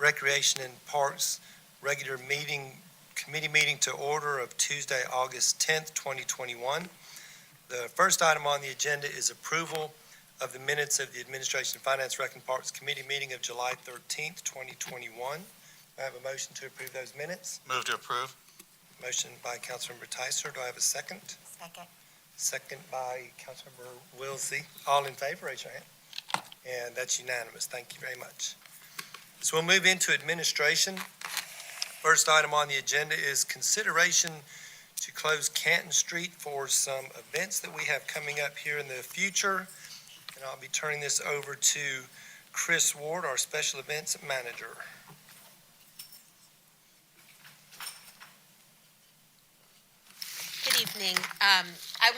Recreation and Parks regular committee meeting to order of Tuesday, August 10th, 2021. The first item on the agenda is approval of the minutes of the Administration, Finance, Rec and Parks Committee meeting of July 13th, 2021. I have a motion to approve those minutes. Move to approve. Motion by Councilmember Tyser. Do I have a second? Second. Second by Councilmember Wilsey. All in favor, raise your hand. And that's unanimous. Thank you very much. So we'll move into administration. First item on the agenda is consideration to close Canton Street for some events that we have coming up here in the future. And I'll be turning this over to Chris Ward, our Special Events Manager. Good evening. I'm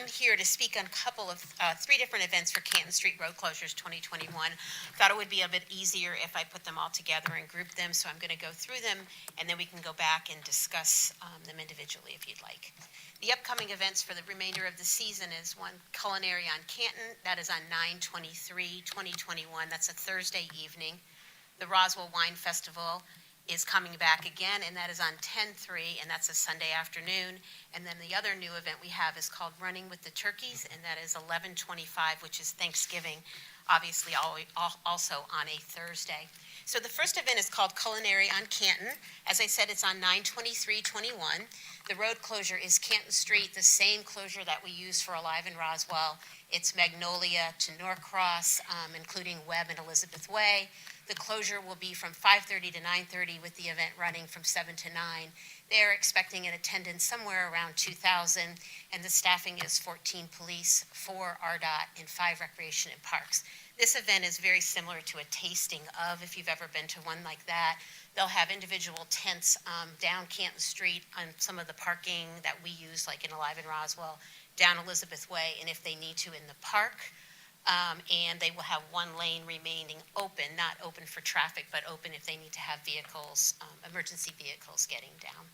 here to speak on a couple of, three different events for Canton Street Road Closures 2021. Thought it would be a bit easier if I put them all together and grouped them, so I'm going to go through them, and then we can go back and discuss them individually if you'd like. The upcoming events for the remainder of the season is one, Culinary on Canton. That is on 9/23/2021. That's a Thursday evening. The Roswell Wine Festival is coming back again, and that is on 10/3, and that's a Sunday afternoon. And then the other new event we have is called Running with the Turkeys, and that is 11/25, which is Thanksgiving, obviously also on a Thursday. So the first event is called Culinary on Canton. As I said, it's on 9/23/21. The road closure is Canton Street, the same closure that we use for Alive in Roswell. It's Magnolia to Norcross, including Webb and Elizabeth Way. The closure will be from 5:30 to 9:30 with the event running from 7 to 9. They're expecting an attendance somewhere around 2,000, and the staffing is 14 police, 4 RDOT, and 5 Recreation and Parks. This event is very similar to a tasting of, if you've ever been to one like that. They'll have individual tents down Canton Street on some of the parking that we use, like in Alive in Roswell, down Elizabeth Way, and if they need to, in the park. And they will have one lane remaining open, not open for traffic, but open if they need to have vehicles, emergency vehicles getting down.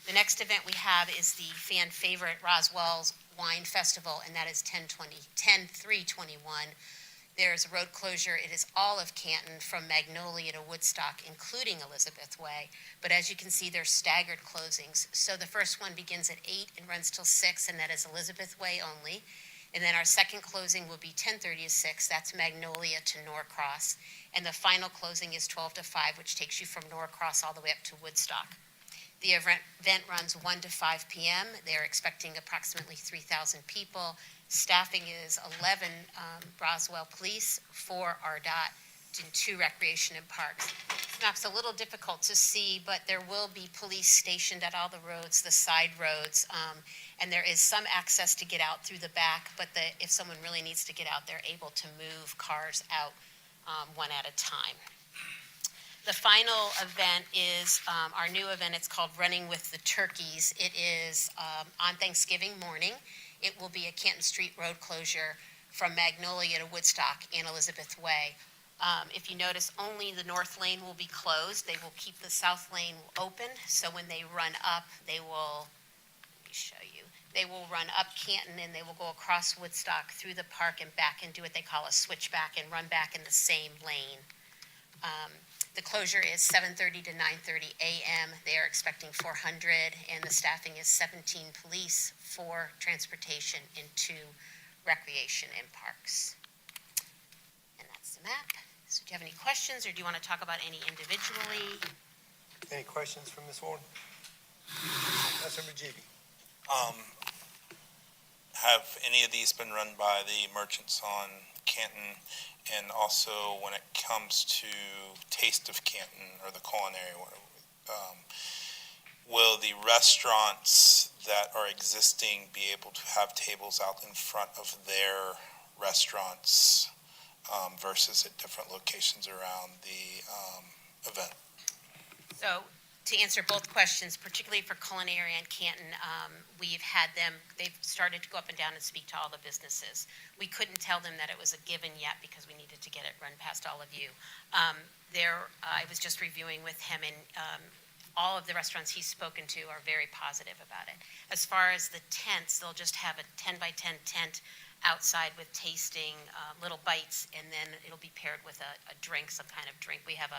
The next event we have is the fan favorite Roswell's Wine Festival, and that is 10/3/21. There's a road closure. It is all of Canton from Magnolia to Woodstock, including Elizabeth Way. But as you can see, there's staggered closings. So the first one begins at 8 and runs till 6, and that is Elizabeth Way only. And then our second closing will be 10:30 to 6. That's Magnolia to Norcross. And the final closing is 12 to 5, which takes you from Norcross all the way up to Woodstock. The event runs 1 to 5 p.m. They're expecting approximately 3,000 people. Staffing is 11 Roswell Police, 4 RDOT, and 2 Recreation and Parks. It's a little difficult to see, but there will be police stationed at all the roads, the side roads, and there is some access to get out through the back, but if someone really needs to get out, they're able to move cars out one at a time. The final event is our new event. It's called Running with the Turkeys. It is on Thanksgiving morning. It will be a Canton Street road closure from Magnolia to Woodstock and Elizabeth Way. If you notice, only the north lane will be closed. They will keep the south lane open, so when they run up, they will run up Canton, and they will go across Woodstock through the park and back and do what they call a switchback and run back in the same lane. The closure is 7:30 to 9:30 a.m. They are expecting 400, and the staffing is 17 police, 4 transportation, and 2 recreation and parks. And that's the map. So do you have any questions, or do you want to talk about any individually? Any questions from Ms. Ward? Councilmember G.B. Have any of these been run by the merchants on Canton? And also, when it comes to Taste of Canton or the culinary, will the restaurants that are existing be able to have tables out in front of their restaurants versus at different locations around the event? So to answer both questions, particularly for Culinary and Canton, we've had them, they've started to go up and down and speak to all the businesses. We couldn't tell them that it was a given yet because we needed to get it run past all of you. I was just reviewing with him, and all of the restaurants he's spoken to are very positive about it. As far as the tents, they'll just have a 10 by 10 tent outside with tasting little bites, and then it'll be paired with a drink, some kind of drink. We have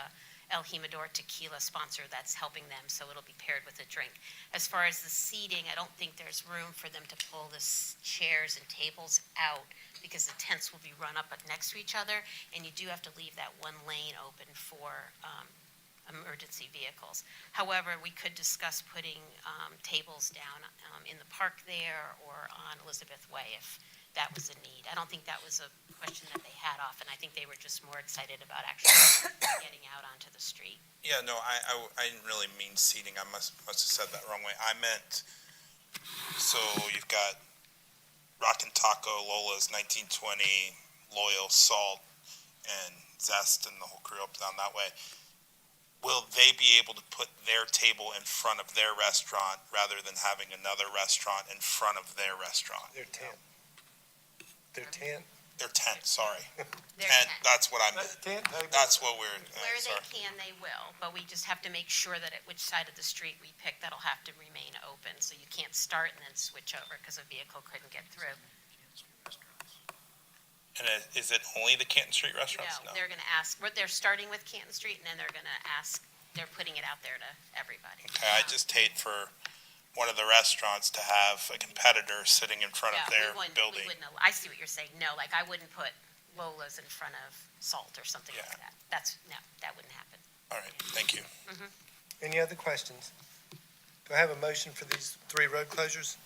El Jimador tequila sponsor that's helping them, so it'll be paired with a drink. As far as the seating, I don't think there's room for them to pull the chairs and tables out because the tents will be run up next to each other, and you do have to leave that one lane open for emergency vehicles. However, we could discuss putting tables down in the park there or on Elizabeth Way if that was a need. I don't think that was a question that they had often. I think they were just more excited about actually getting out onto the street. Yeah, no, I didn't really mean seating. I must have said that wrong way. I meant, so you've got Rockin' Taco, Lola's 1920, Loyal, Salt, and Zest, and the whole crew up down that way. Will they be able to put their table in front of their restaurant rather than having another restaurant in front of their restaurant? Their tent. Their tent. Their tent, sorry. Their Tent, tent. that's what I meant. Tent. That's what we're, Where they sorry. can, they will, but we just have to make sure that at which side of the street we pick, that'll have to remain open, so you can't start and then switch over because a vehicle couldn't get through. And is it only the Canton Street restaurants? No, they're gonna ask, they're starting with Canton Street, and then they're gonna ask, they're putting it out there to everybody. Okay, I just hate for one of the restaurants to have a competitor sitting in front of their We building. wouldn't, I see what you're saying, no, like, I wouldn't put Lola's in front of Salt or something like Yeah. that. No, that wouldn't happen. All right, thank you. Any other questions? Do I have a motion for these 3 road closures?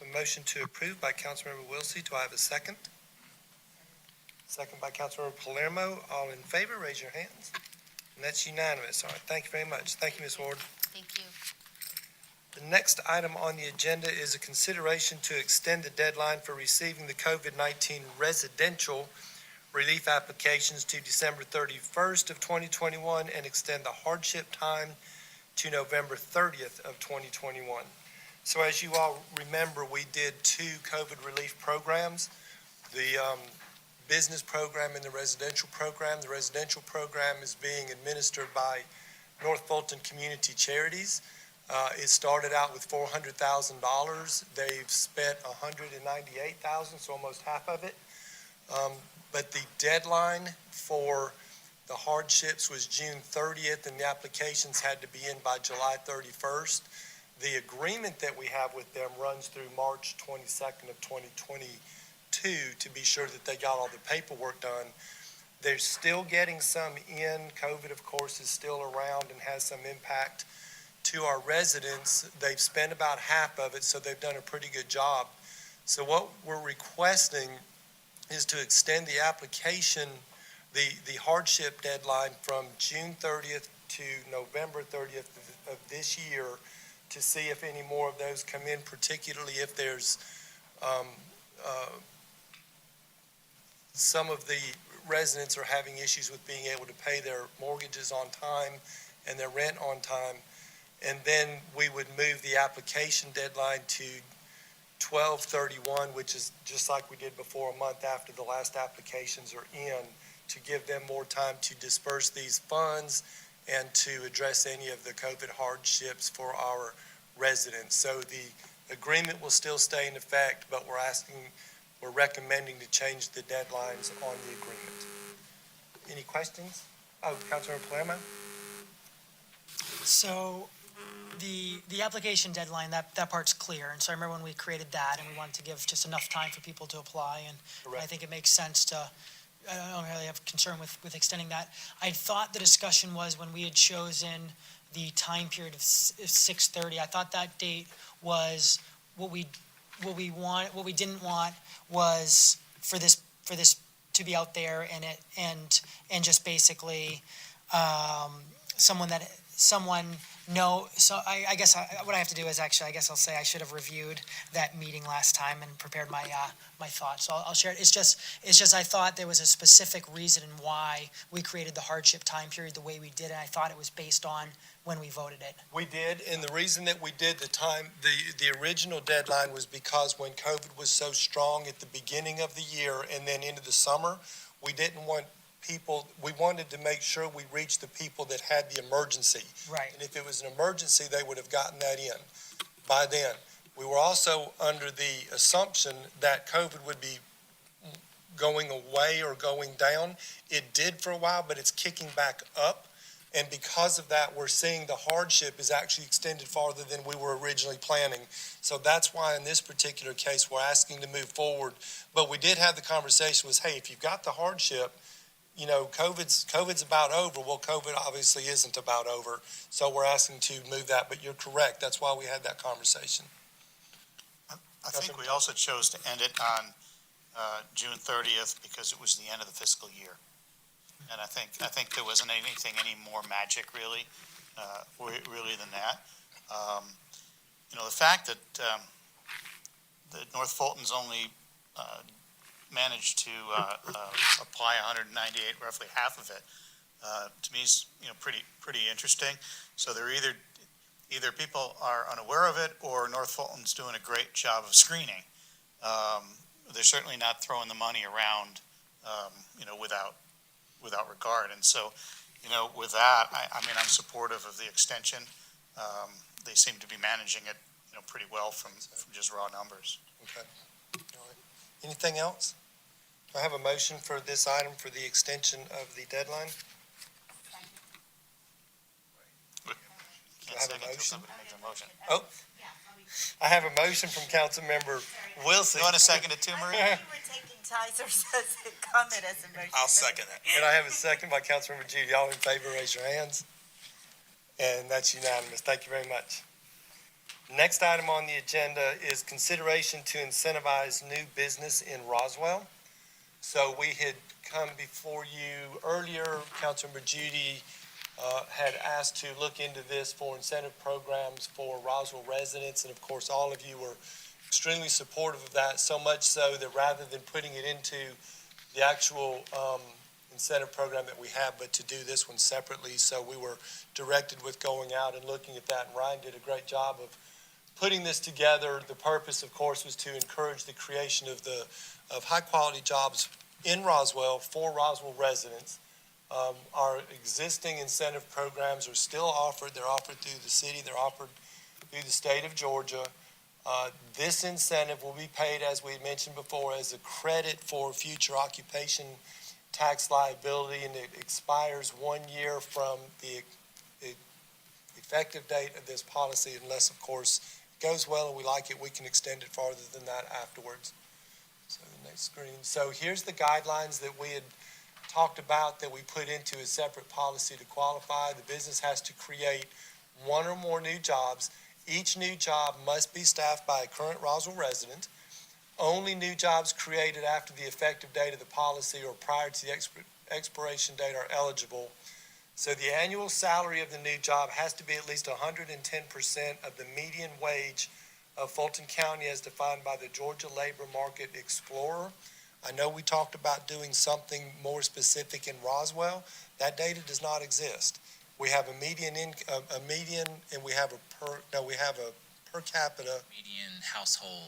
A motion to approve by Councilmember Wilsey. Do I have a second? Second by Councilmember Palermo. All in favor, raise your hands. And that's unanimous. All right, thank you very much. Thank you, Ms. Ward. Thank you. The next item on the agenda is a consideration to extend the deadline for receiving the COVID-19 residential relief applications to December 31st of 2021 and extend the hardship time to November 30th of 2021. So as you all remember, we did 2 COVID relief programs, the business program and the residential program. The residential program is being administered by North Fulton Community Charities. It started out with $400,000. They've spent $198,000, so almost half of it. But the deadline for the hardships was June 30th, and the applications had to be in by July 31st. The agreement that we have with them runs through March 22nd of 2022 to be sure that they got all the paperwork done. They're still getting some in. COVID, of course, is still around and has some impact to our residents. They've spent about half of it, so they've done a pretty good job. So what we're requesting is to extend the application, the hardship deadline from June 30th to November 30th of this year to see if any more of those come in, particularly if there's some of the residents are having issues with being able to pay their mortgages on time and their rent on time. And then we would move the application deadline to 12/31, which is just like we did before, a month after the last applications are in, to give them more time to disperse these funds and to address any of the COVID hardships for our residents. So the agreement will still stay in effect, but we're recommending to change the deadlines on the agreement. Any questions? Oh, Councilmember Palermo? So the application deadline, that part's clear. And so I remember when we created that and we wanted to give just enough time for people to apply. And Correct. I think it makes sense to, I don't really have concern with extending that. I thought the discussion was when we had chosen the time period of 6:30, I thought that date was what we didn't want was for this to be out there and just basically so I guess what I have to do is actually, I guess I'll say I should have reviewed that meeting last time and prepared my thoughts. So I'll share it. It's just I thought there was a specific reason why we created the hardship time period the way we did, and I thought it was based on when we voted it. We did, and the reason that we did the original deadline was because when COVID was so strong at the beginning of the year and then into the summer, we wanted to make sure we reached the people that had the emergency. Right. And if it was an emergency, they would have gotten that in by then. We were also under the assumption that COVID would be going away or going down. It did for a while, but it's kicking back up. And because of that, we're seeing the hardship is actually extended farther than we were originally planning. So that's why in this particular case, we're asking to move forward. But we did have the conversation was, hey, if you've got the hardship, COVID's about over. Well, COVID obviously isn't about over. So we're asking to move that, but you're correct. That's why we had that conversation. I think we also chose to end it on June 30th because it was the end of the fiscal year. And I think there wasn't anything any more magic really than that. The fact that North Fulton's only managed to apply 198, roughly half of it, to me is pretty interesting. So they're either people are unaware of it or North Fulton's doing a great job of screening. They're certainly not throwing the money around, without regard. And so, with that, I'm supportive of the extension. They seem to be managing it, pretty well from just raw numbers. Okay. All right. Anything else? Do I have a motion for this item for the extension of the deadline? Can't I have a second until motion? somebody makes a motion. Oh, I have a motion from Councilmember Wilson. You want to second it too, Marie? You were taking Tyser's comment as a motion. I'll second it. And I have a second by Councilmember Judy. All in favor, raise your hands. And that's unanimous. Thank you very much. Next item on the agenda is consideration to incentivize new business in Roswell. So we had come before you earlier, Councilmember Judy had asked to look into this for incentive programs for Roswell residents. And of course, all of you were extremely supportive of that, so much so that rather than putting it into the actual incentive program that we have, but to do this one separately. So we were directed with going out and looking at that, and Ryan did a great job of putting this together. The purpose, of course, was to encourage the creation of high-quality jobs in Roswell for Roswell residents. Our existing incentive programs are still offered. They're offered through the city. They're offered through the state of Georgia. This incentive will be paid, as we mentioned before, as a credit for future occupation tax liability, and it expires 1 year from the effective date of this policy, unless, of course, it goes well and we like it, we can extend it farther than that afterwards. So the next screen. So here's the guidelines that we had talked about that we put into a separate policy to qualify. The business has to create one or more new jobs. Each new job must be staffed by a current Roswell resident. Only new jobs created after the effective date of the policy or prior to the expiration date are eligible. So the annual salary of the new job has to be at least 110% of the median wage of Fulton County as defined by the Georgia Labor Market Explorer. I know we talked about doing something more specific in Roswell. That data does not exist. We have a median, and we have a per capita.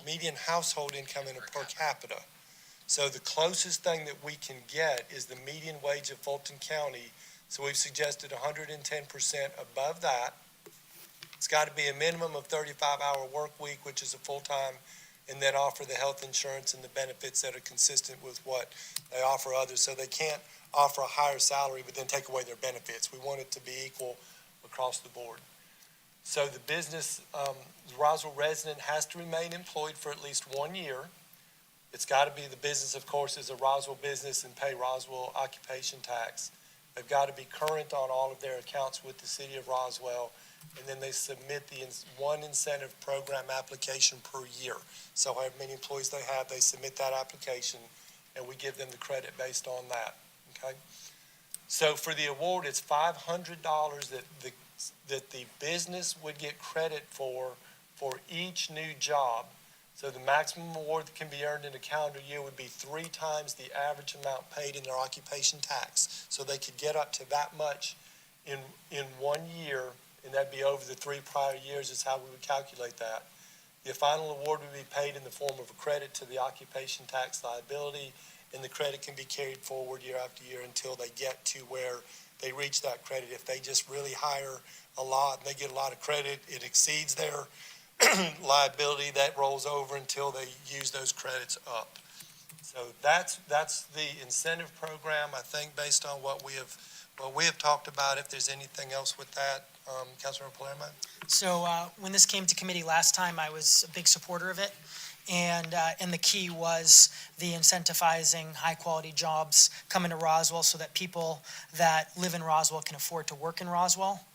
Median household income and a per capita. So the closest thing that we can get is the median wage of Fulton County. So we've suggested 110% above that. It's got to be a minimum of 35-hour work week, which is a full-time, and then offer the health insurance and the benefits that are consistent with what they offer others. So they can't offer a higher salary but then take away their benefits. We want it to be equal across the board. So the business, the Roswell resident has to remain employed for at least 1 year. It's got to be the business, of course, is a Roswell business and pay Roswell occupation tax. They've got to be current on all of their accounts with the city of Roswell, and then they submit the one incentive program application per year. So however many employees they have, they submit that application, and we give them the credit based on that, okay? So for the award, it's $500 that the business would get credit for each new job. So the maximum award that can be earned in a calendar year would be 3 times the average amount paid in their occupation tax. So they could get up to that much in 1 year, and that'd be over the 3 prior years is how we would calculate that. The final award would be paid in the form of a credit to the occupation tax liability, and the credit can be carried forward year after year until they get to where they reach that credit. If they just really hire a lot and they get a lot of credit, it exceeds their liability, that rolls over until they use those credits up. So that's the incentive program, I think, based on what we have talked about. If there's anything else with that, Councilmember Palermo? So when this came to committee last time, I was a big supporter of it. And the key was the incentivizing high-quality jobs coming to Roswell so that people that live in Roswell can afford to work in Roswell.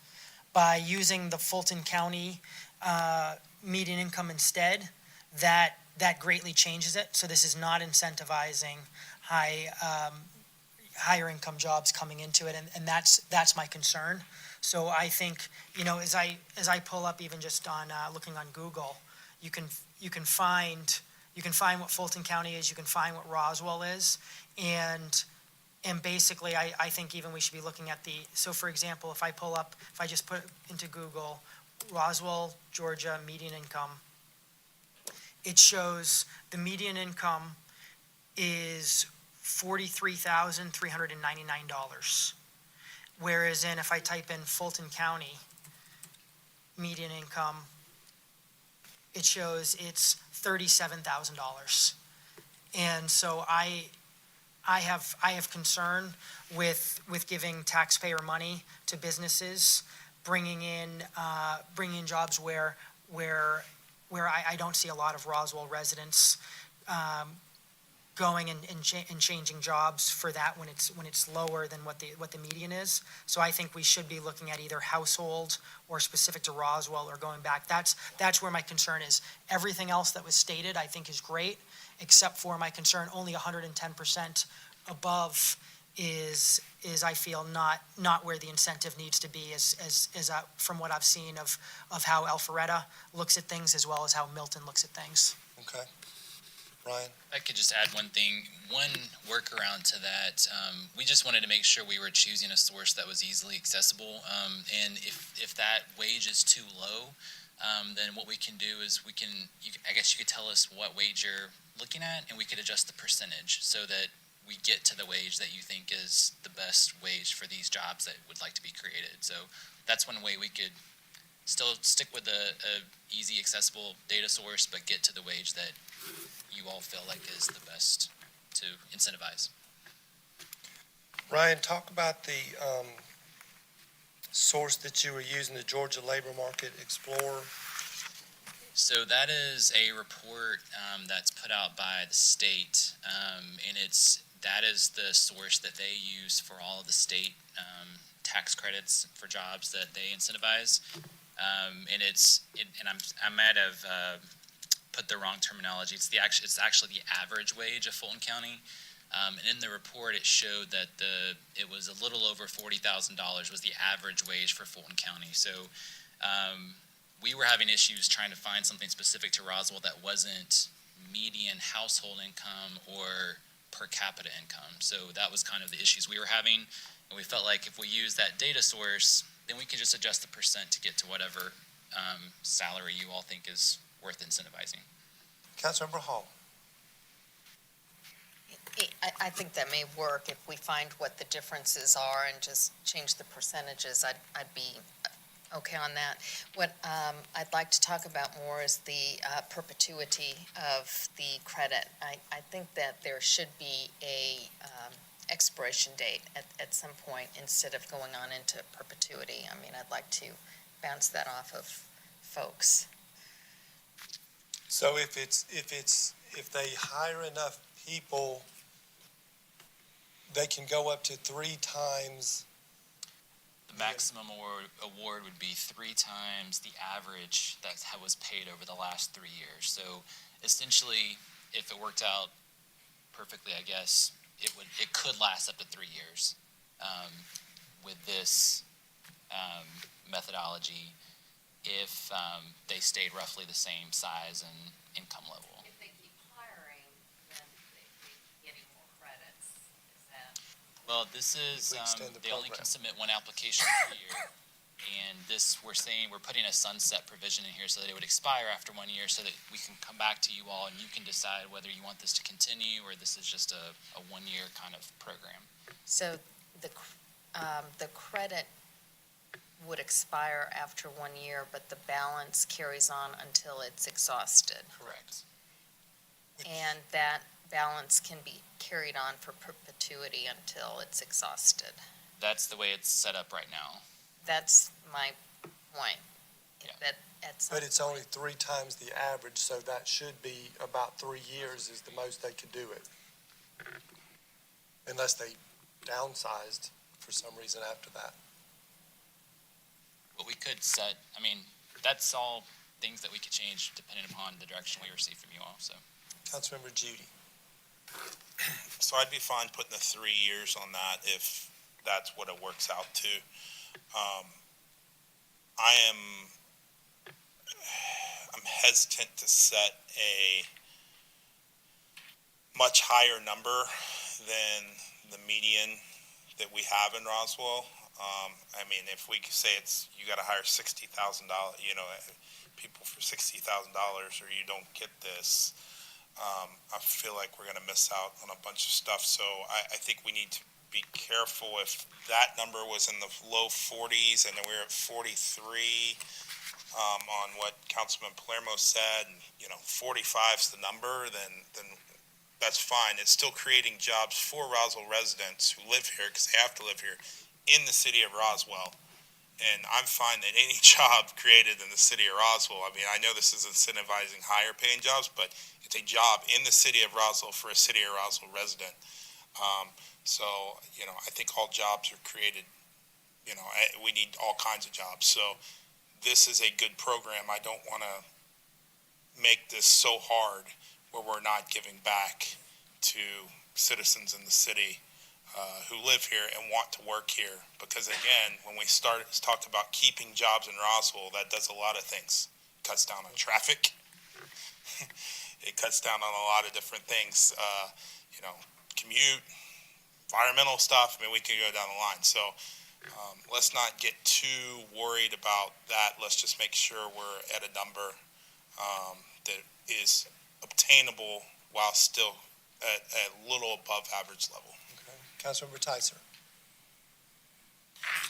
By using the Fulton County median income instead, that greatly changes it. So this is not incentivizing higher income jobs coming into it, and that's my concern. So I think, as I pull up even just on looking on Google, you can find what Fulton County is, you can find what Roswell is, and basically I think even we should be looking at so for example, if I just put into Google Roswell, Georgia median income, it shows the median income is $43,399. Whereas if I type in Fulton County median income, it shows it's $37,000. And so I have concern with giving taxpayer money to businesses, bringing in jobs where I don't see a lot of Roswell residents going and changing jobs for that when it's lower than what the median is. So I think we should be looking at either household or specific to Roswell or going back. That's where my concern is. Everything else that was stated I think is great, except for my concern only 110% above is I feel not where the incentive needs to be as from what I've seen of how Alpharetta looks at things as well as how Milton looks at things. Okay. Ryan? I could just add one thing, one workaround to that. We just wanted to make sure we were choosing a source that was easily accessible. And if that wage is too low, then what we can do is I guess you could tell us what wage you're looking at, and we could adjust the percentage so that we get to the wage that you think is the best wage for these jobs that would like to be created. So that's one way we could still stick with a easy, accessible data source, but get to the wage that you all feel like is the best to incentivize. Ryan, talk about the source that you were using, the Georgia Labor Market Explorer. So that is a report that's put out by the state, and that is the source that they use for all of the state tax credits for jobs that they incentivize. And I might have put the wrong terminology. It's actually the average wage of Fulton County. And in the report, it showed that it was a little over $40,000 was the average wage for Fulton County. So we were having issues trying to find something specific to Roswell that wasn't median household income or per capita income. So that was kind of the issues we were having. And we felt like if we use that data source, then we could just adjust the percent to get to whatever salary you all think is worth incentivizing. Councilmember Hall. I think that may work if we find what the differences are and just change the percentages. I'd be okay on that. What I'd like to talk about more is the perpetuity of the credit. I think that there should be a expiration date at some point instead of going on into perpetuity. I mean, I'd like to bounce that off of folks. So if they hire enough people, they can go up to 3 times. The maximum award would be 3 times the average that was paid over the last 3 years. So essentially, if it worked out perfectly, I guess, it could last up to 3 years with this methodology if they stayed roughly the same size and income level. If they keep hiring, then they keep getting more credits. Is that? Well, this is, We extend the they only program. can submit one application per year. And this, we're putting a sunset provision in here so that it would expire after 1 year so that we can come back to you all and you can decide whether you want this to continue or this is just a 1 year kind of program. So the credit would expire after 1 year, but the balance carries on until it's exhausted. Correct. And that balance can be carried on for perpetuity until it's exhausted. That's the way it's set up right now. That's my point. Yeah. That at some But it's only 3 times the average, so that should be about 3 years is the most they could do it. Unless they downsized for some reason after that. But we could set, I mean, that's all things that we could change depending upon the direction we receive from you all, so. Councilmember Judy. So I'd be fine putting the 3 years on that if that's what it works out to. I'm hesitant to set a much higher number than the median that we have in Roswell. I mean, if we could say you got to hire $60,000, people for $60,000, or you don't get this. I feel like we're going to miss out on a bunch of stuff. So I think we need to be careful. If that number was in the low 40s and then we were at 43 on what Councilman Palermo said, and 45 is the number, then that's fine. It's still creating jobs for Roswell residents who live here, because they have to live here, in the city of Roswell. And I'm fine that any job created in the city of Roswell, I mean, I know this is incentivizing higher paying jobs, but it's a job in the city of Roswell for a city of Roswell resident. I think all jobs are created, we need all kinds of jobs. So this is a good program. I don't want to make this so hard where we're not giving back to citizens in the city who live here and want to work here. Because again, when we talked about keeping jobs in Roswell, that does a lot of things. It cuts down on traffic. It cuts down on a lot of different things, commute, environmental stuff. I mean, we could go down the line. So let's not get too worried about that. Let's just make sure we're at a number that is obtainable while still at a little above average level. Okay. Councilmember Tyser.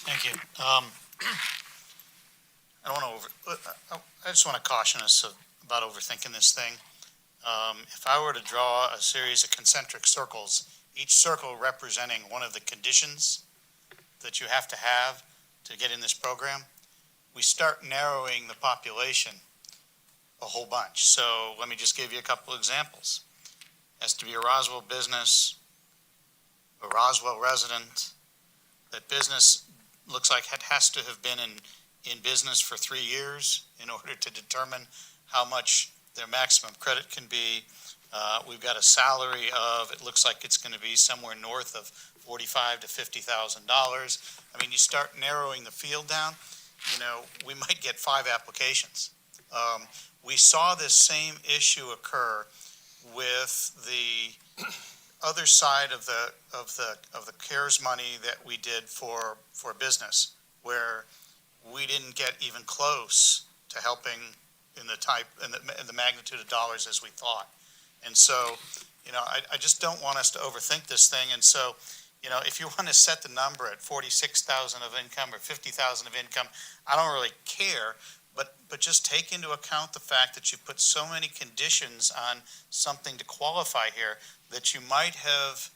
Thank you. I just want to caution us about overthinking this thing. If I were to draw a series of concentric circles, each circle representing one of the conditions that you have to get in this program, we start narrowing the population a whole bunch. So let me just give you a couple examples. Has to be a Roswell business, a Roswell resident. That business looks like it has to have been in business for 3 years in order to determine how much their maximum credit can be. We've got a salary of, it looks like it's going to be somewhere north of $45,000 to $50,000. I mean, you start narrowing the field down, we might get 5 applications. We saw this same issue occur with the other side of the CARES money that we did for business, where we didn't get even close to helping in the magnitude of dollars as we thought. And so, I just don't want us to overthink this thing. And so, if you want to set the number at 46,000 of income or 50,000 of income, I don't really care. But just take into account the fact that you put so many conditions on something to qualify here that you might have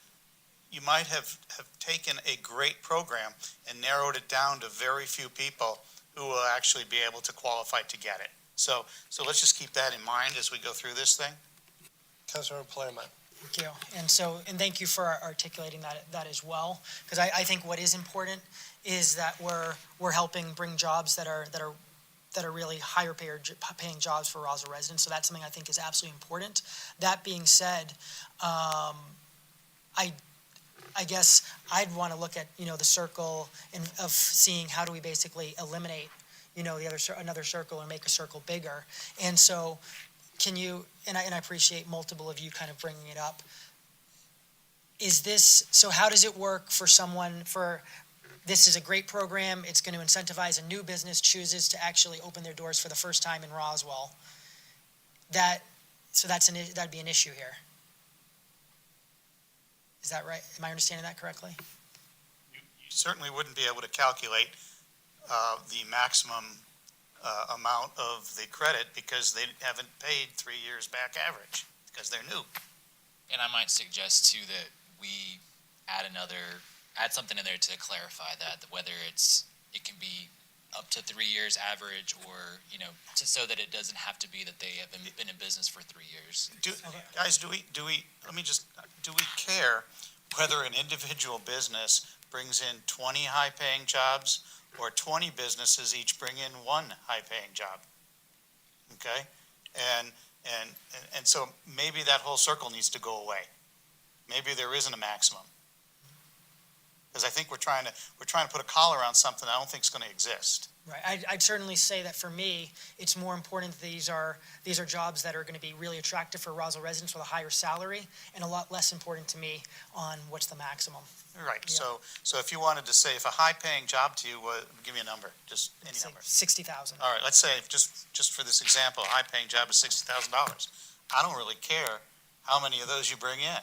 taken a great program and narrowed it down to very few people who will actually be able to qualify to get it. So let's just keep that in mind as we go through this thing. Councilmember Palermo. Thank you. And thank you for articulating that as well, because I think what is important is that we're helping bring jobs that are really higher paying jobs for Roswell residents. So that's something I think is absolutely important. That being said, I guess I'd want to look at, the circle of seeing how do we basically eliminate, another circle and make a circle bigger. And so can you, and I appreciate multiple of you kind of bringing it up. So how does it work for someone this is a great program, it's going to incentivize a new business chooses to actually open their doors for the first time in Roswell. That'd be an issue here. Is that right? Am I understanding that correctly? You certainly wouldn't be able to calculate the maximum amount of the credit because they haven't paid 3 years back average because they're new. And I might suggest too that we add something in there to clarify that, whether it can be up to 3 years average, or, so that it doesn't have to be that they have been in business for 3 years. Guys, do we, do we care whether an individual business brings in 20 high-paying jobs or 20 businesses each bring in one high-paying job? Okay? And so maybe that whole circle needs to go away. Maybe there isn't a maximum. Because I think we're trying to put a collar on something I don't think is going to exist. Right, I'd certainly say that for me, it's more important that these are jobs that are gonna be really attractive for Roswell residents with a higher salary, and a lot less important to me on what's the maximum. Right, Yeah. so if you wanted to say, if a high-paying job to you, give me a number, just any It's like number. 60,000. All right, let's say, just for this example, a high-paying job is $60,000. I don't really care how many of those you bring in.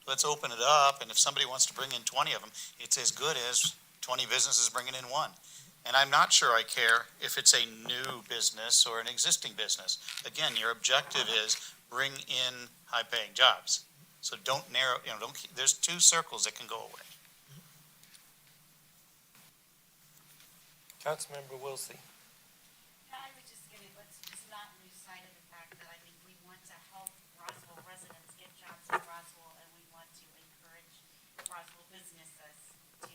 Let's open it up, and if somebody wants to bring in 20 of them, it's as good as 20 businesses bringing in one. And I'm not sure I care if it's a new business or an existing business. Again, your objective is bring in high-paying jobs. So don't narrow, there's two circles that can go away. Councilmember Wilsey. I was just gonna, let's just not lose sight of the fact that I think we want to help Roswell residents get jobs in Roswell, and we want to encourage Roswell businesses to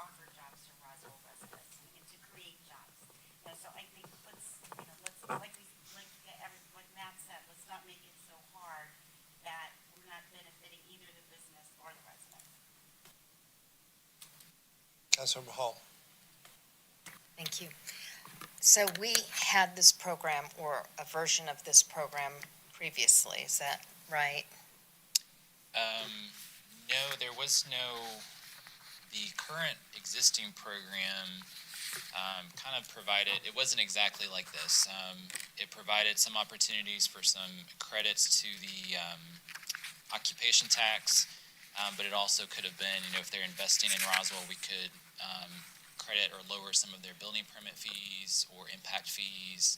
offer jobs to Roswell residents and to create jobs. So I think like Matt said, let's not make it so hard that we're not benefiting either the business or the residents. Councilmember Hall. Thank you. So we had this program, or a version of this program previously, is that right? No, there was the current existing program kind of provided, it wasn't exactly like this. It provided some opportunities for some credits to the occupation tax, but it also could have been, if they're investing in Roswell, we could credit or lower some of their building permit fees or impact fees,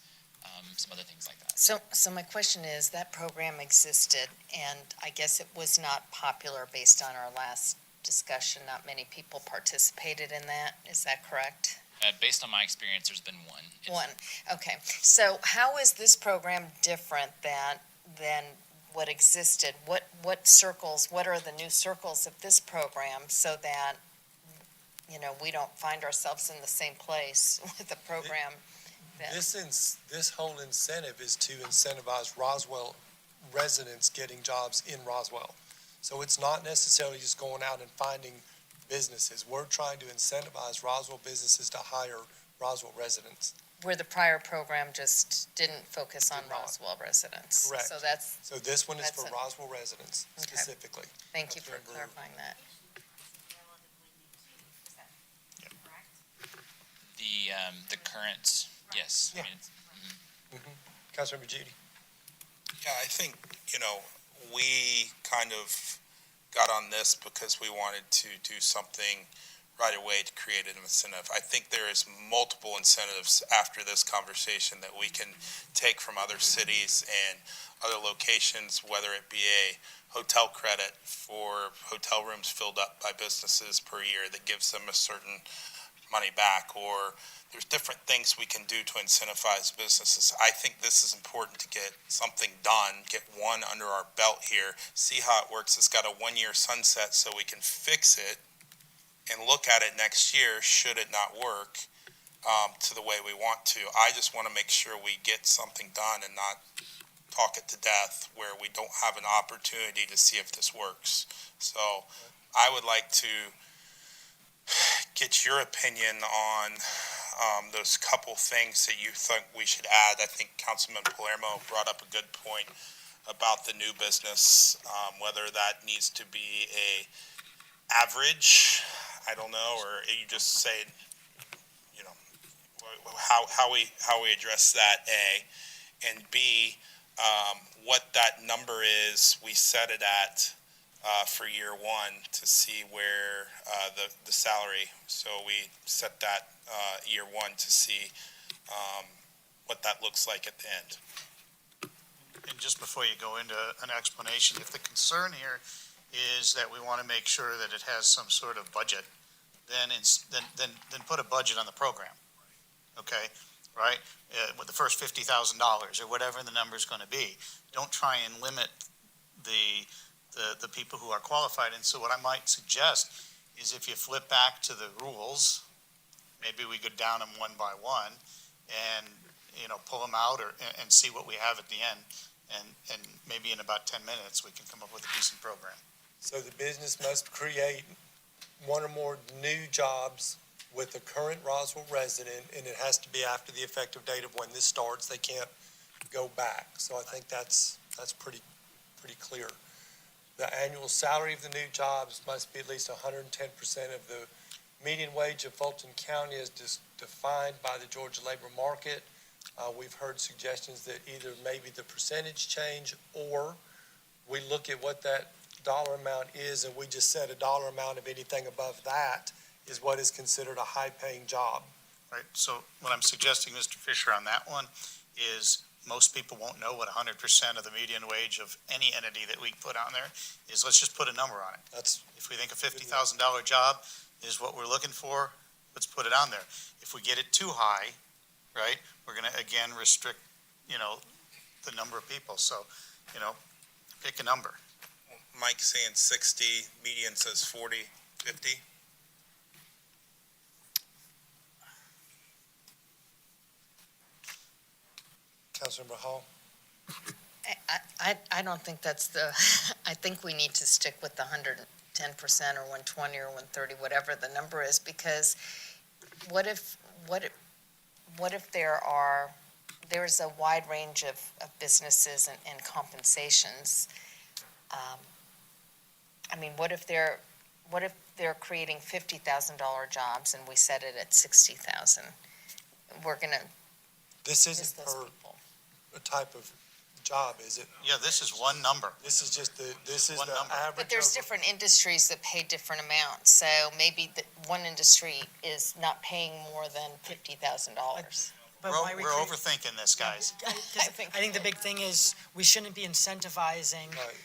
some other things like that. So my question is, that program existed, and I guess it was not popular based on our last discussion. Not many people participated in that. Is that correct? Based on my experience, there's been one. One, okay. So how is this program different than what existed? What circles, what are the new circles of this program, so that, we don't find ourselves in the same place with a program that... This whole incentive is to incentivize Roswell residents getting jobs in Roswell. So it's not necessarily just going out and finding businesses. We're trying to incentivize Roswell businesses to hire Roswell residents. Where the prior program just didn't focus on Did not. Roswell residents. Correct. So this one is that's for it. Roswell residents Okay. specifically. thank you for Councilmember- clarifying that. Relatively new too, is that correct? The current, yes. Yeah. Councilmember Judy. Yeah, I think, we kind of got on this because we wanted to do something right away to create an incentive. I think there is multiple incentives after this conversation that we can take from other cities and other locations, whether it be a hotel credit for hotel rooms filled up by businesses per year that gives them a certain money back, or there's different things we can do to incentivize businesses. I think this is important to get something done, get one under our belt here, see how it works. It's got a 1-year sunset, so we can fix it and look at it next year, should it not work to the way we want to. I just want to make sure we get something done and not talk it to death where we don't have an opportunity to see if this works. So I would like to get your opinion on those couple things that you think we should add. I think Councilman Palermo brought up a good point about the new business, whether that needs to be a average, I don't know, or you just say, how we address that, A, and B, what that number is, we set it at for year one to see where the salary. So we set that year one to see what that looks like at the end. And just before you go into an explanation, if the concern here is that we want to make sure that it has some sort of budget, then put a budget on the program, okay? Right? With the first $50,000 or whatever the number's going to be. Don't try and limit the people who are qualified. And so what I might suggest is if you flip back to the rules, maybe we go down them one by one and, pull them out and see what we have at the end. And maybe in about 10 minutes, we can come up with a decent program. So the business must create one or more new jobs with a current Roswell resident, and it has to be after the effective date of when this starts. They can't go back. So I think that's pretty clear. The annual salary of the new jobs must be at least 110% of the median wage of Fulton County as defined by the Georgia labor market. We've heard suggestions that either maybe the percentage change or we look at what that dollar amount is and we just set a dollar amount of anything above that is what is considered a high-paying job. Right, so what I'm suggesting, Mr. Fisher, on that one is most people won't know what 100% of the median wage of any entity that we put on there is. Let's just put a number on it. If we think a $50,000 job is what we're looking for, let's put it on there. If we get it too high, right, we're going to again restrict, the number of people. So, pick a number. Mike's saying 60, median says 40, 50. Councilmember Hall? I don't think that's I think we need to stick with the 110% or 120 or 130, whatever the number is, because what if there's a wide range of businesses and compensations. What if they're creating $50,000 jobs and we set it at 60,000? We're gonna This miss isn't those per people. a type of job, is it? Yeah, this is one number. This is just the One number. average. But there's over- different industries that pay different amounts, so maybe one industry is not paying more than $50,000. But We're why we're overthinking this, guys. I think the big thing is we shouldn't be incentivizing Right.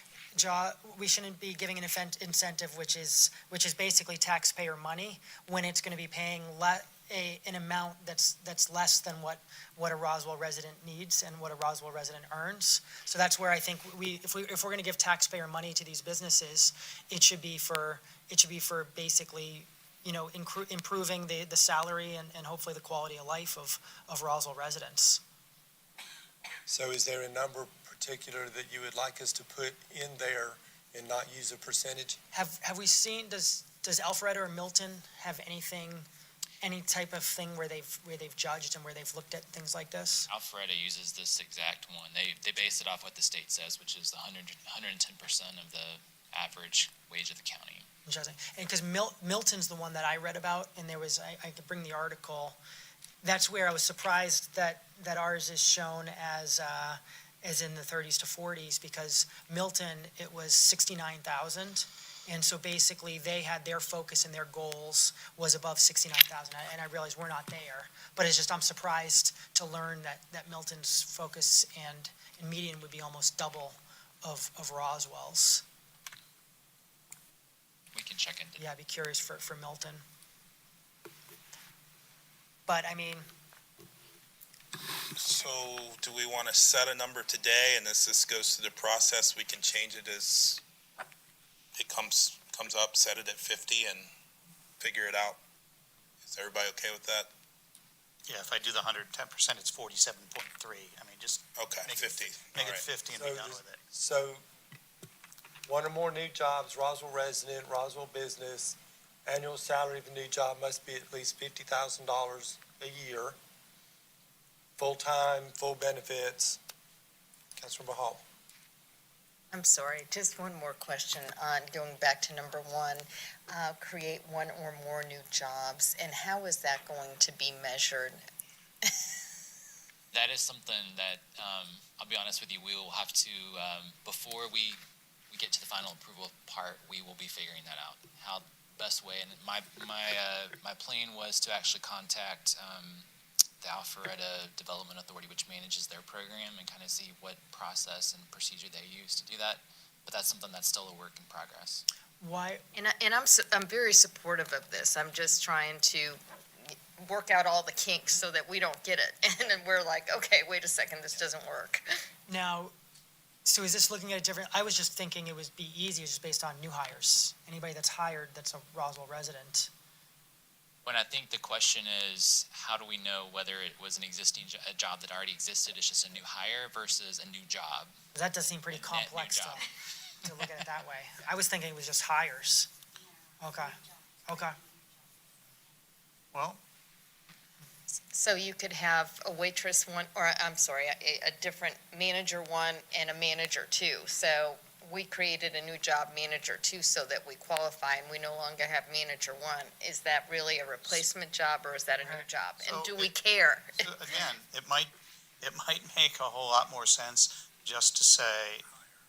we shouldn't be giving an incentive which is basically taxpayer money when it's going to be paying an amount that's less than what a Roswell resident needs and what a Roswell resident earns. So that's where I think if we're going to give taxpayer money to these businesses, it should be for basically improving the salary and hopefully the quality of life of Roswell residents. So is there a number particular that you would like us to put in there and not use a percentage? Have we seen, does Alpharetta or Milton have any type of thing where they've judged and where they've looked at things like this? Alpharetta uses this exact one. They base it off what the state says, which is the 110% of the average wage of the county. Interesting. And because Milton's the one that I read about, and there was, I could bring the article. That's where I was surprised that ours is shown as in the 30s to 40s, because Milton, it was 69,000. And so basically they had their focus and their goals was above 69,000. And I realize we're not there, but it's just, I'm surprised to learn that Milton's focus and median would be almost double of Roswell's. We can check into Yeah, I'd be curious for Milton. But I mean, So do we want to set a number today, and as this goes through the process, we can change it as it comes up, set it at 50 and figure it out? Is everybody okay with that? Yeah, if I do the 110%, it's 47.3. Just Okay, Make it 50. make All it right. 50 and So be done this- with it. So one or more new jobs, Roswell resident, Roswell business, annual salary of the new job must be at least $50,000 a year. Full-time, full benefits. Councilmember Hall? I'm sorry, just one more question on going back to number one, create one or more new jobs, and how is that going to be measured? That is something that, I'll be honest with you, we will have to, before we get to the final approval part, we will be figuring that out, how best way. And my plan was to actually contact the Alpharetta Development Authority, which manages their program, and kind of see what process and procedure they use to do that. But that's something that's still a work in progress. Why, And I'm very supportive of this. I'm just trying to work out all the kinks so that we don't get it. And then we're like, okay, wait a second, this doesn't work. now, so is this looking at a different, I was just thinking it would be easier just based on new hires. Anybody that's hired that's a Roswell resident. When I think the question is, how do we know whether it was an existing a job that already existed, it's just a new hire versus a new job? 'Cause that does seem pretty A net new complex job. to look at it that way. I was thinking it was just hires. Okay, okay. Well, So you could have a waitress one, or I'm sorry, a different manager one and a manager two. So we created a new job, manager two, so that we qualify and we no longer have manager one. Is that really a replacement job or is that a new job? So And do we it- care? so again, it might make a whole lot more sense just to say,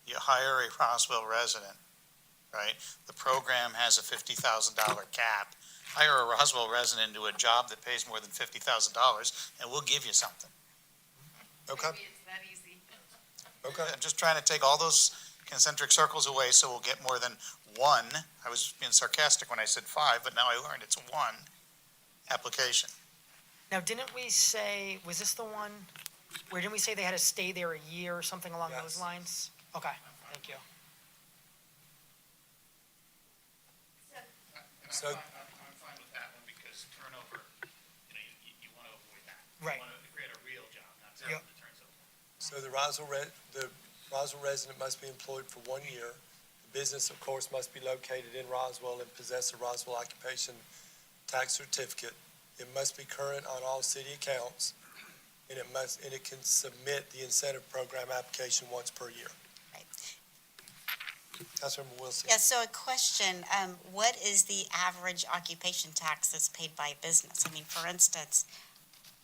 you hire a Roswell resident, right? The program has a $50,000 cap. Hire a Roswell resident into a job that pays more than $50,000 and we'll give you something. Okay, Maybe it's that easy. okay. I'm just trying to take all those concentric circles away so we'll get more than one. I was being sarcastic when I said 5, but now I learned it's one application. Now, didn't we say, was this the one, where didn't we say they had to stay there a year or something along those Yes. lines? Okay, thank you. So, I'm fine with that one because turnover, you want to avoid that. Right. You want to create a real job, not Yep. something that turns over. so the Roswell resident must be employed for 1 year. The business, of course, must be located in Roswell and possess a Roswell occupation tax certificate. It must be current on all city accounts, and it can submit the incentive program application once per year. Right. Councilmember Wilson. Yeah, so a question, what is the average occupation tax that's paid by a business? I mean, for instance,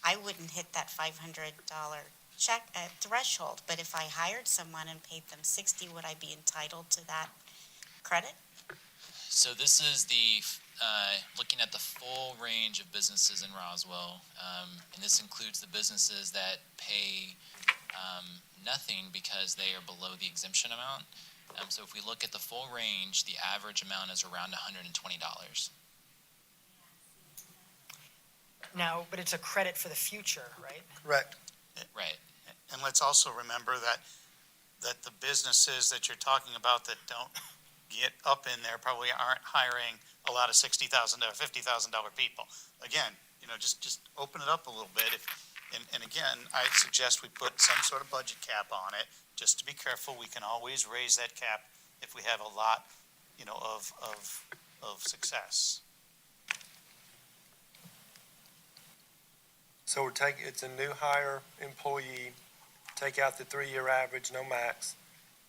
I wouldn't hit that $500 check threshold, but if I hired someone and paid them 60, would I be entitled to that credit? So this is the, looking at the full range of businesses in Roswell, and this includes the businesses that pay nothing because they are below the exemption amount. So if we look at the full range, the average amount is around $120. Now, but it's a credit for the future, right? Correct. Right. And let's also remember that the businesses that you're talking about that don't get up in there probably aren't hiring a lot of $60,000 or $50,000 people. Again, just open it up a little bit. And again, I suggest we put some sort of budget cap on it, just to be careful. We can always raise that cap if we have a lot, of success. So it's a new hire employee, take out the 3-year average, no max,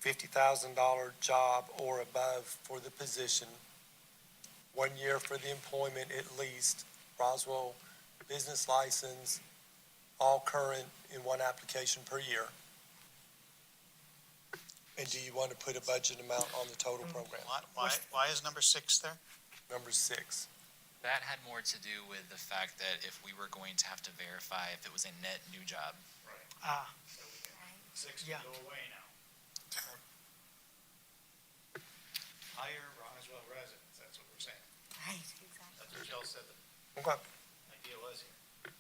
$50,000 job or above for the position, 1 year for the employment at least, Roswell business license, all current in one application per year. And do you want to put a budget amount on the total program? Why is number 6 there? Number 6. That had more to do with the fact that if we were going to have to verify if it was a net new job. Ah, 6 Yeah. can go away now. Hire Roswell residents, that's what we're saying. Right, exactly. That's what Jill said the Okay. idea was here.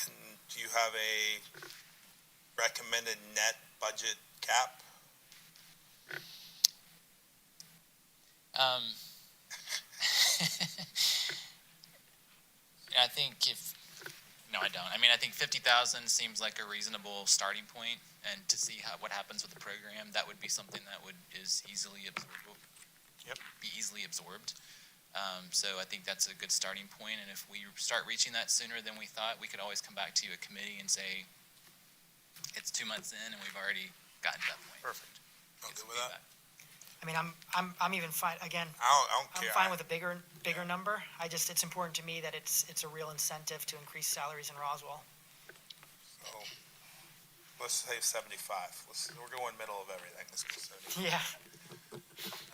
And do you have a recommended net budget cap? I think no, I don't. I mean, I think 50,000 seems like a reasonable starting point, and to see what happens with the program, that would be something that is easily absorbable. Yep. Be easily absorbed. So I think that's a good starting point, and if we start reaching that sooner than we thought, we could always come back to you, a committee, and say, it's 2 months in and we've already gotten to that point. Perfect. Get some with that? feedback. I mean, I'm even fine, again, I don't I'm care. fine with a bigger number. It's important to me that it's a real incentive to increase salaries in Roswell. So, let's say 75. We're going middle of everything. Let's go 75. Yeah.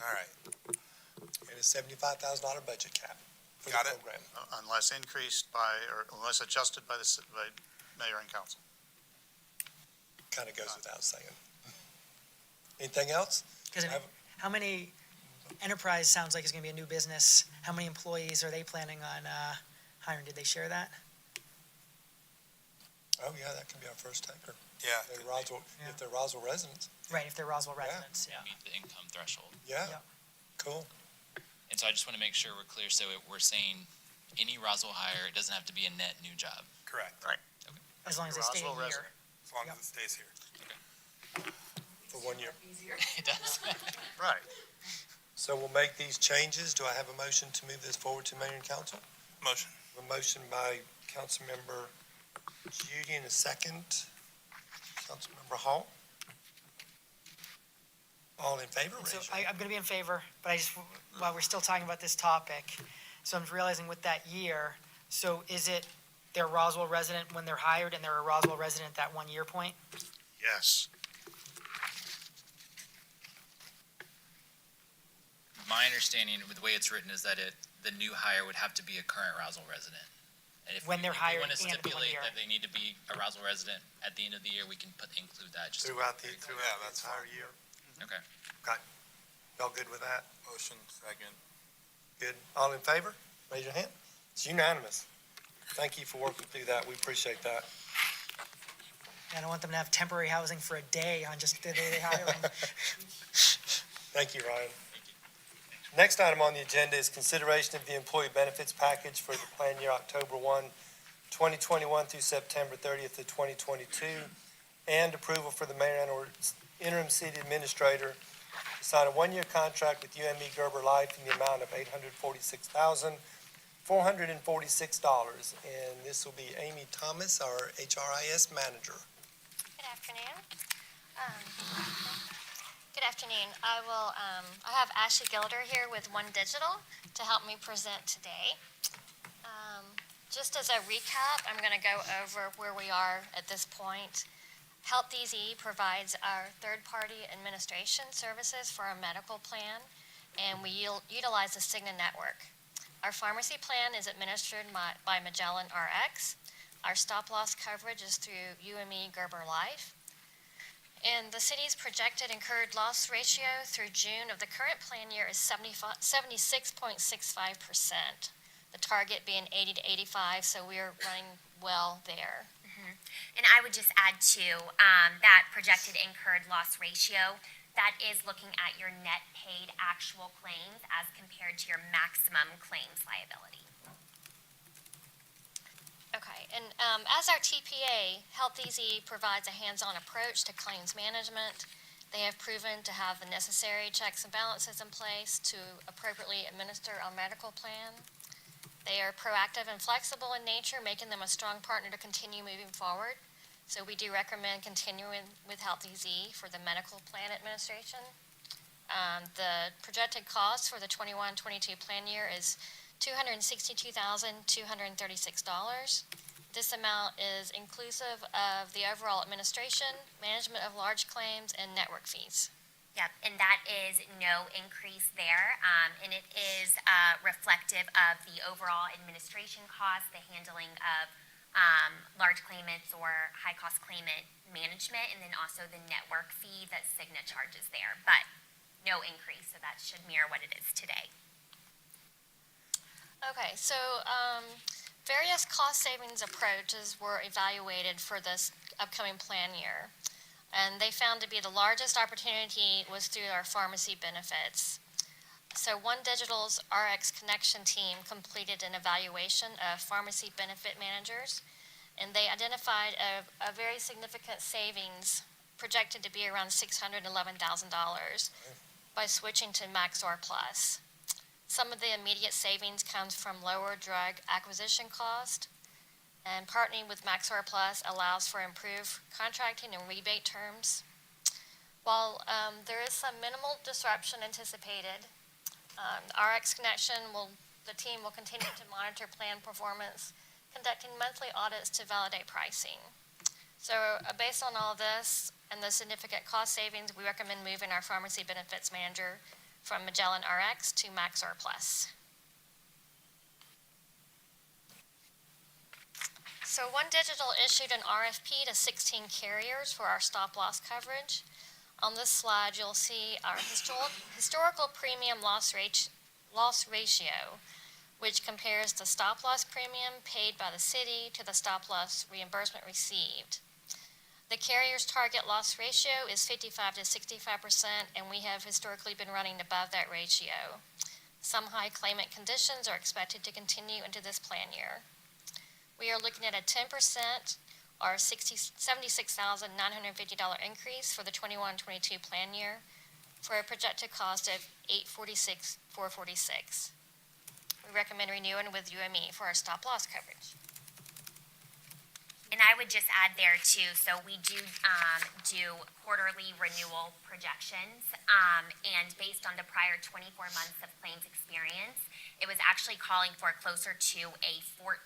All right. And a $75,000 budget cap for the Got it. program. unless increased by, or unless adjusted by by mayor and council. Kind of goes without saying. Anything else? Because Have- how many, enterprise sounds like it's gonna be a new business. How many employees are they planning on, hiring? Did they share that? Oh, yeah, that could be our first taker. Yeah. They're Roswell, Yeah. if they're Roswell residents. Right, if they're Roswell Yeah. residents, yeah. Meet the income threshold. Yeah, Yep. cool. And so I just want to make sure we're clear. So we're saying any Roswell hire, it doesn't have to be a net new job. Correct. As long as they stay a Roswell year. resident. As long Yep. as it stays here. For 1 year. It does. Right. So we'll make these changes. Do I have a motion to move this forward to mayor and council? Motion. A motion by Councilmember Judy and a second, Councilmember Hall. All in favor, raise So your hand. I'm gonna be in favor, but I just, while we're still talking about this topic, so I'm realizing with that year, so is it they're Roswell resident when they're hired and they're a Roswell resident at that 1 year point? Yes. My understanding with the way it's written is that the new hire would have to be a current Roswell resident. And if When they're hired want to and the 1 stipulate year. that they need to be a Roswell resident at the end of the year, we can include that. Just to Throughout be the, very clear. throughout the that's entire fine. year. Okay. Y'all good with that? Motion, second. Good. All in favor? Raise your hand. It's unanimous. Thank you for working through that. We appreciate that. I don't want them to have temporary housing for a day on just the day they hire them. Thank you, Ryan. Next item on the agenda is consideration of the employee benefits package for the plan year October 1, 2021 through September 30th of 2022, and approval for the mayor and or interim city administrator to sign a one-year contract with UME Gerber Life in the amount of $846,446. And this will be Amy Thomas, our HRIS manager. Good afternoon. Good afternoon. I have Ashley Gilder here with One Digital to help me present today. Just as a recap, I'm going to go over where we are at this point. HealthEZ provides our third-party administration services for our medical plan, and we utilize the Cigna network. Our pharmacy plan is administered by Magellan RX. Our stop-loss coverage is through UME Gerber Life. And the city's projected incurred loss ratio through June of the current plan year is 76.65%. The target being 80 to 85, so we are running well there. And I would just add to that projected incurred loss ratio, that is looking at your net paid actual claims as compared to your maximum claims liability. Okay, and as our TPA, HealthEZ provides a hands-on approach to claims management. They have proven to have the necessary checks and balances in place to appropriately administer our medical plan. They are proactive and flexible in nature, making them a strong partner to continue moving forward. So we do recommend continuing with HealthEZ for the medical plan administration. The projected cost for the 21-22 plan year is $262,236. This amount is inclusive of the overall administration, management of large claims, and network fees. Yep, and that is no increase there, and it is reflective of the overall administration costs, the handling of large claimants or high-cost claimant management, and then also the network fee that Cigna charges there, but no increase, so that should mirror what it is today. Okay, so various cost savings approaches were evaluated for this upcoming plan year. And they found to be the largest opportunity was through our pharmacy benefits. So One Digital's RX Connection team completed an evaluation of pharmacy benefit managers, and they identified a very significant savings projected to be around $611,000 by switching to Maxor Plus. Some of the immediate savings comes from lower drug acquisition cost, and partnering with Maxor Plus allows for improved contracting and rebate terms. While there is some minimal disruption anticipated, RX Connection the team will continue to monitor plan performance, conducting monthly audits to validate pricing. So based on all this and the significant cost savings, we recommend moving our pharmacy benefits manager from Magellan RX to Maxor Plus. So One Digital issued an RFP to 16 carriers for our stop-loss coverage. On this slide, you'll see our historical premium loss ratio, which compares the stop-loss premium paid by the city to the stop-loss reimbursement received. The carrier's target loss ratio is 55 to 65%, and we have historically been running above that ratio. Some high claimant conditions are expected to continue into this plan year. We are looking at a 10% or $76,950 increase for the 21-22 plan year for a projected cost of $846,446. We recommend renewing with UME for our stop-loss coverage. And I would just add there too, so we do quarterly renewal projections, and based on the prior 24 months of claims experience, it was actually calling for closer to a 14%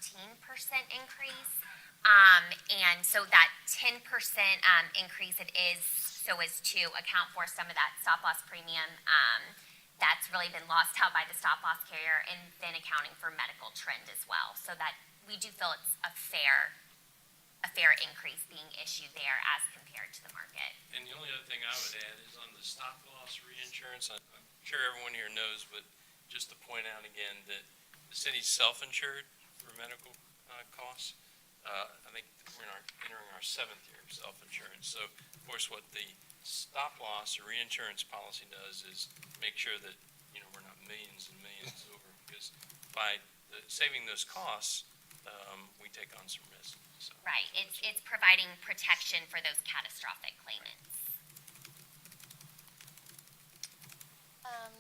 increase. And so that 10% increase, it is so as to account for some of that stop-loss premium that's really been lost out by the stop-loss carrier, and then accounting for medical trend as well. So that we do feel it's a fair increase being issued there as compared to the market. And the only other thing I would add is on the stop-loss reinsurance, I'm sure everyone here knows, but just to point out again that the city's self-insured for medical costs. I think we're entering our 7th year of self-insurance. So, of course, what the stop-loss or reinsurance policy does is make sure that, we're not millions and millions over, because by saving those costs, we take on some risk. So. Right, it's providing protection for those catastrophic claimants.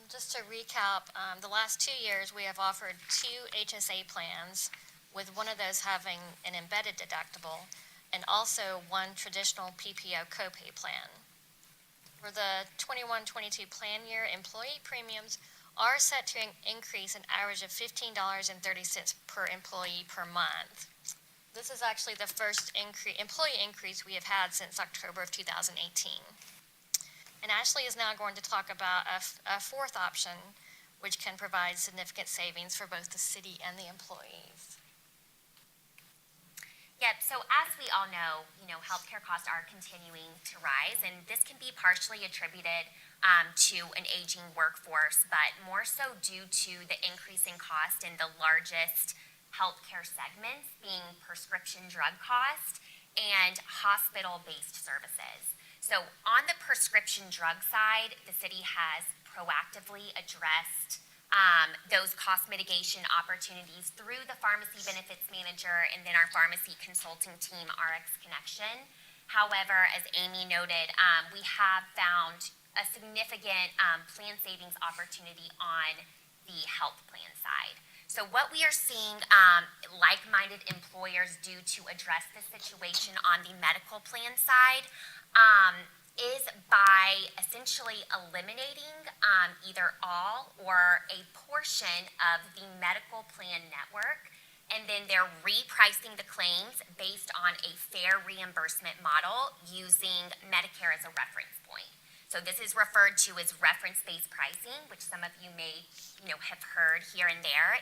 Just to recap, the last 2 years, we have offered 2 HSA plans, with one of those having an embedded deductible, and also 1 traditional PPO copay plan. For the 21-22 plan year, employee premiums are set to increase an average of $15.30 per employee per month. This is actually the first employee increase we have had since October of 2018. And Ashley is now going to talk about a fourth option, which can provide significant savings for both the city and the employees. Yep, so as we all know, healthcare costs are continuing to rise, and this can be partially attributed to an aging workforce, but more so due to the increasing cost in the largest healthcare segments, being prescription drug cost and hospital-based services. So on the prescription drug side, the city has proactively addressed those cost mitigation opportunities through the pharmacy benefits manager and then our pharmacy consulting team, RX Connection. However, as Amy noted, we have found a significant plan savings opportunity on the health plan side. So what we are seeing like-minded employers do to address this situation on the medical plan side is by essentially eliminating either all or a portion of the medical plan network, and then they're repricing the claims based on a fair reimbursement model using Medicare as a reference point. So this is referred to as reference-based pricing, which some of you may have heard here and there.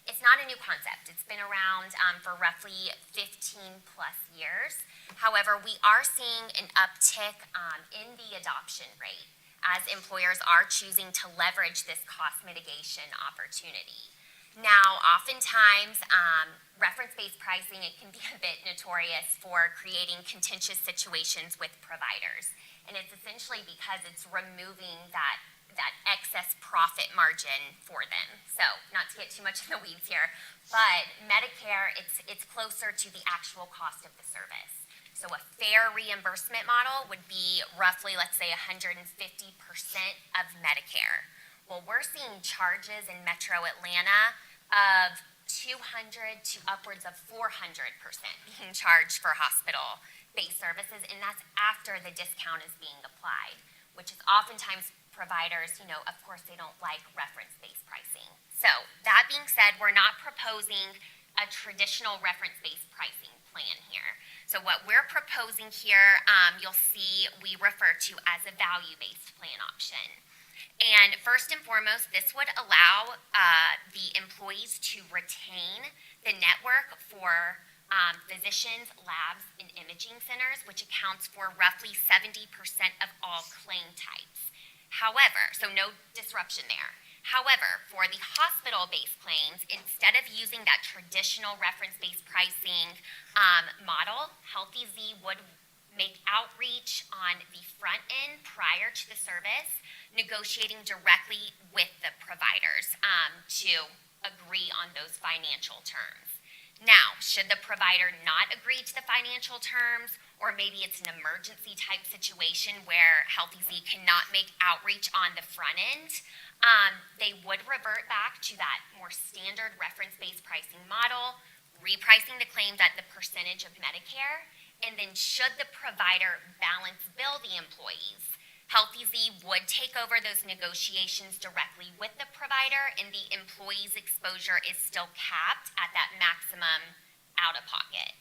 It's not a new concept. It's been around for roughly 15 plus years. However, we are seeing an uptick in the adoption rate as employers are choosing to leverage this cost mitigation opportunity. Now, oftentimes, reference-based pricing, it can be a bit notorious for creating contentious situations with providers. And it's essentially because it's removing that excess profit margin for them. So, not to get too much in the weeds here, but Medicare, it's closer to the actual cost of the service. So a fair reimbursement model would be roughly, let's say, 150% of Medicare. Well, we're seeing charges in Metro Atlanta of 200 to upwards of 400% being charged for hospital-based services, and that's after the discount is being applied, which is oftentimes providers, of course, they don't like reference-based pricing. So that being said, we're not proposing a traditional reference-based pricing plan here. So what we're proposing here, you'll see we refer to as a value-based plan option. And first and foremost, this would allow the employees to retain the network for physicians, labs, and imaging centers, which accounts for roughly 70% of all claim types. However, so no disruption there. However, for the hospital-based claims, instead of using that traditional reference-based pricing model, Healthy Z would make outreach on the front end prior to the service, negotiating directly with the providers to agree on those financial terms. Now, should the provider not agree to the financial terms, or maybe it's an emergency type situation where Healthy Z cannot make outreach on the front end, they would revert back to that more standard reference-based pricing model, repricing the claims at the percentage of Medicare, and then should the provider balance bill the employees, Healthy Z would take over those negotiations directly with the provider, and the employee's exposure is still capped at that maximum out-of-pocket.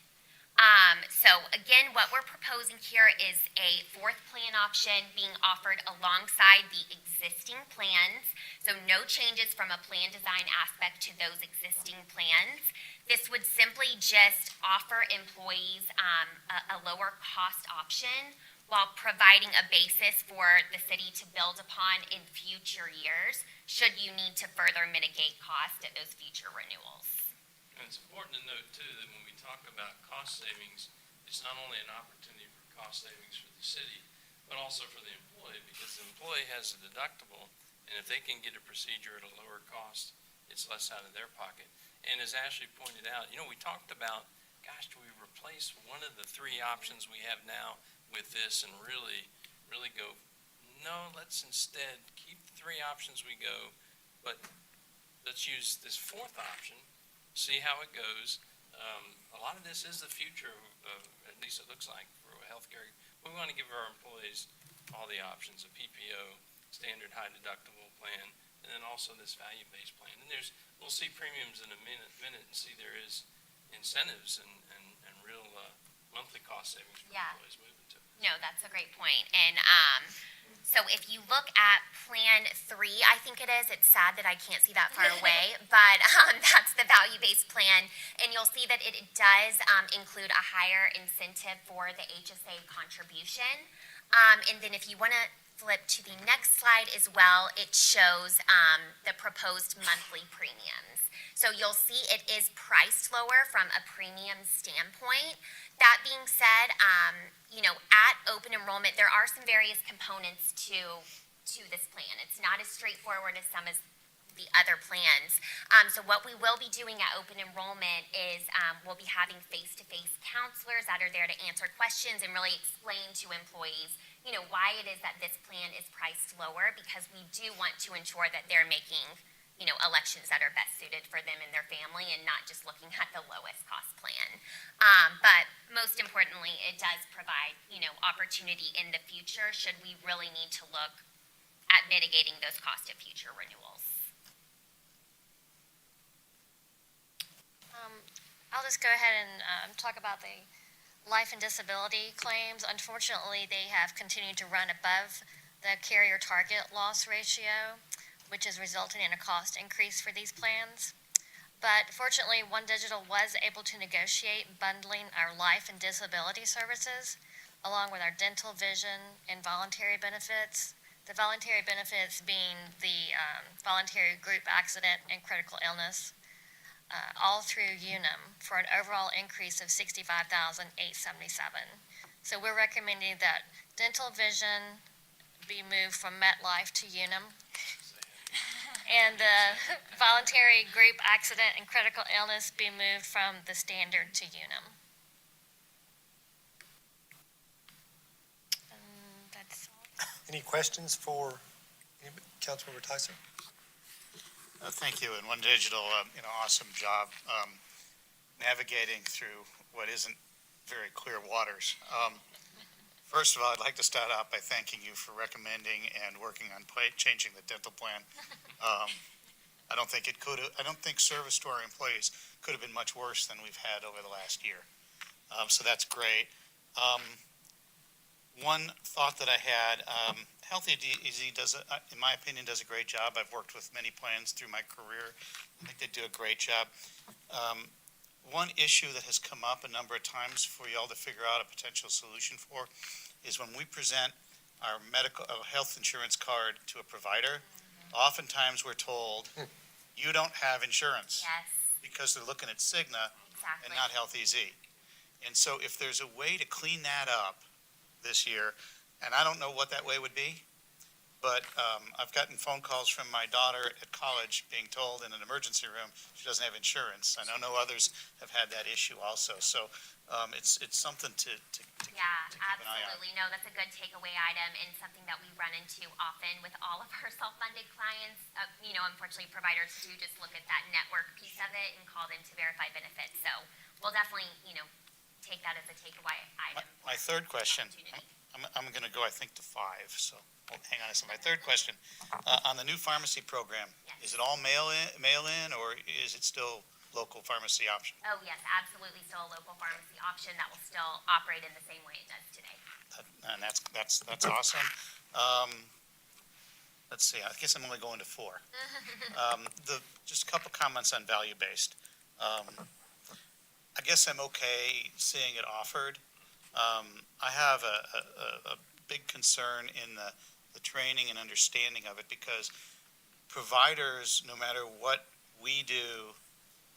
So again, what we're proposing here is a fourth plan option being offered alongside the existing plans. So no changes from a plan design aspect to those existing plans. This would simply just offer employees a lower cost option while providing a basis for the city to build upon in future years, should you need to further mitigate cost at those future renewals. And it's important to note too that when we talk about cost savings, it's not only an opportunity for cost savings for the city, but also for the employee, because the employee has a deductible, and if they can get a procedure at a lower cost, it's less out of their pocket. And as Ashley pointed out, we talked about, gosh, do we replace one of the three options we have now with this and really go, no, let's instead keep the three options we go, but let's use this fourth option, see how it goes. A lot of this is the future, at least it looks like, for healthcare. We want to give our employees all the options, a PPO, standard high deductible plan, and then also this value-based plan. And we'll see premiums in a minute and see there is incentives and real monthly cost savings for employees moving to it. No, that's a great point. And so if you look at Plan 3, I think it is, it's sad that I can't see that far away, but that's the value-based plan. And you'll see that it does include a higher incentive for the HSA contribution. And then if you want to flip to the next slide as well, it shows the proposed monthly premiums. So you'll see it is priced lower from a premium standpoint. That being said, at open enrollment, there are some various components to this plan. It's not as straightforward as some as the other plans. So what we will be doing at open enrollment is we'll be having face-to-face counselors that are there to answer questions and really explain to employees, why it is that this plan is priced lower, because we do want to ensure that they're making elections that are best suited for them and their family, and not just looking at the lowest cost plan. But most importantly, it does provide, opportunity in the future should we really need to look at mitigating those costs of future renewals. I'll just go ahead and talk about the life and disability claims. Unfortunately, they have continued to run above the carrier target loss ratio, which is resulting in a cost increase for these plans. But fortunately, One Digital was able to negotiate bundling our life and disability services along with our dental, vision, and voluntary benefits. The voluntary benefits being the voluntary group accident and critical illness, all through Unum, for an overall increase of $65,877. So we're recommending that dental, vision be moved from MetLife to Unum, and the voluntary group accident and critical illness be moved from the standard to Unum. And that's all. Any questions for Councilmember Tyson? Thank you, and One Digital, awesome job navigating through what isn't very clear waters. First of all, I'd like to start out by thanking you for recommending and working on changing the dental plan. I don't think service to our employees could have been much worse than we've had over the last year. So that's great. One thought that I had, Healthy Z does, in my opinion, does a great job. I've worked with many plans through my career. I think they do a great job. one issue that has come up a number of times for y'all to figure out a potential solution for is when we present our health insurance card to a provider, oftentimes we're told, you don't have insurance. Yes, Because they're looking at Cigna and exactly. not Health EZ. And so if there's a way to clean that up this year, and I don't know what that way would be, but I've gotten phone calls from my daughter at college being told in an emergency room she doesn't have insurance. I know others have had that issue also. So it's something to Yeah, keep an eye on. absolutely. No, that's a good takeaway item and something that we run into often with all of our self-funded clients. Unfortunately, providers do just look at that network piece of it and call them to verify benefits. So we'll definitely, take that as a takeaway item. My third question, Opportunity. I'm going to go, I think, to 5, so hang on a second. My third question, on the new pharmacy program, Yes. is it all mail-in, or is it still local pharmacy option? Oh, yes, absolutely. Still a local pharmacy option that will still operate in the same way it does today. And that's awesome. Let's see, I guess I'm only going to 4. Just a couple comments on value-based. I guess I'm okay seeing it offered. I have a big concern in the training and understanding of it, because providers, no matter what we do,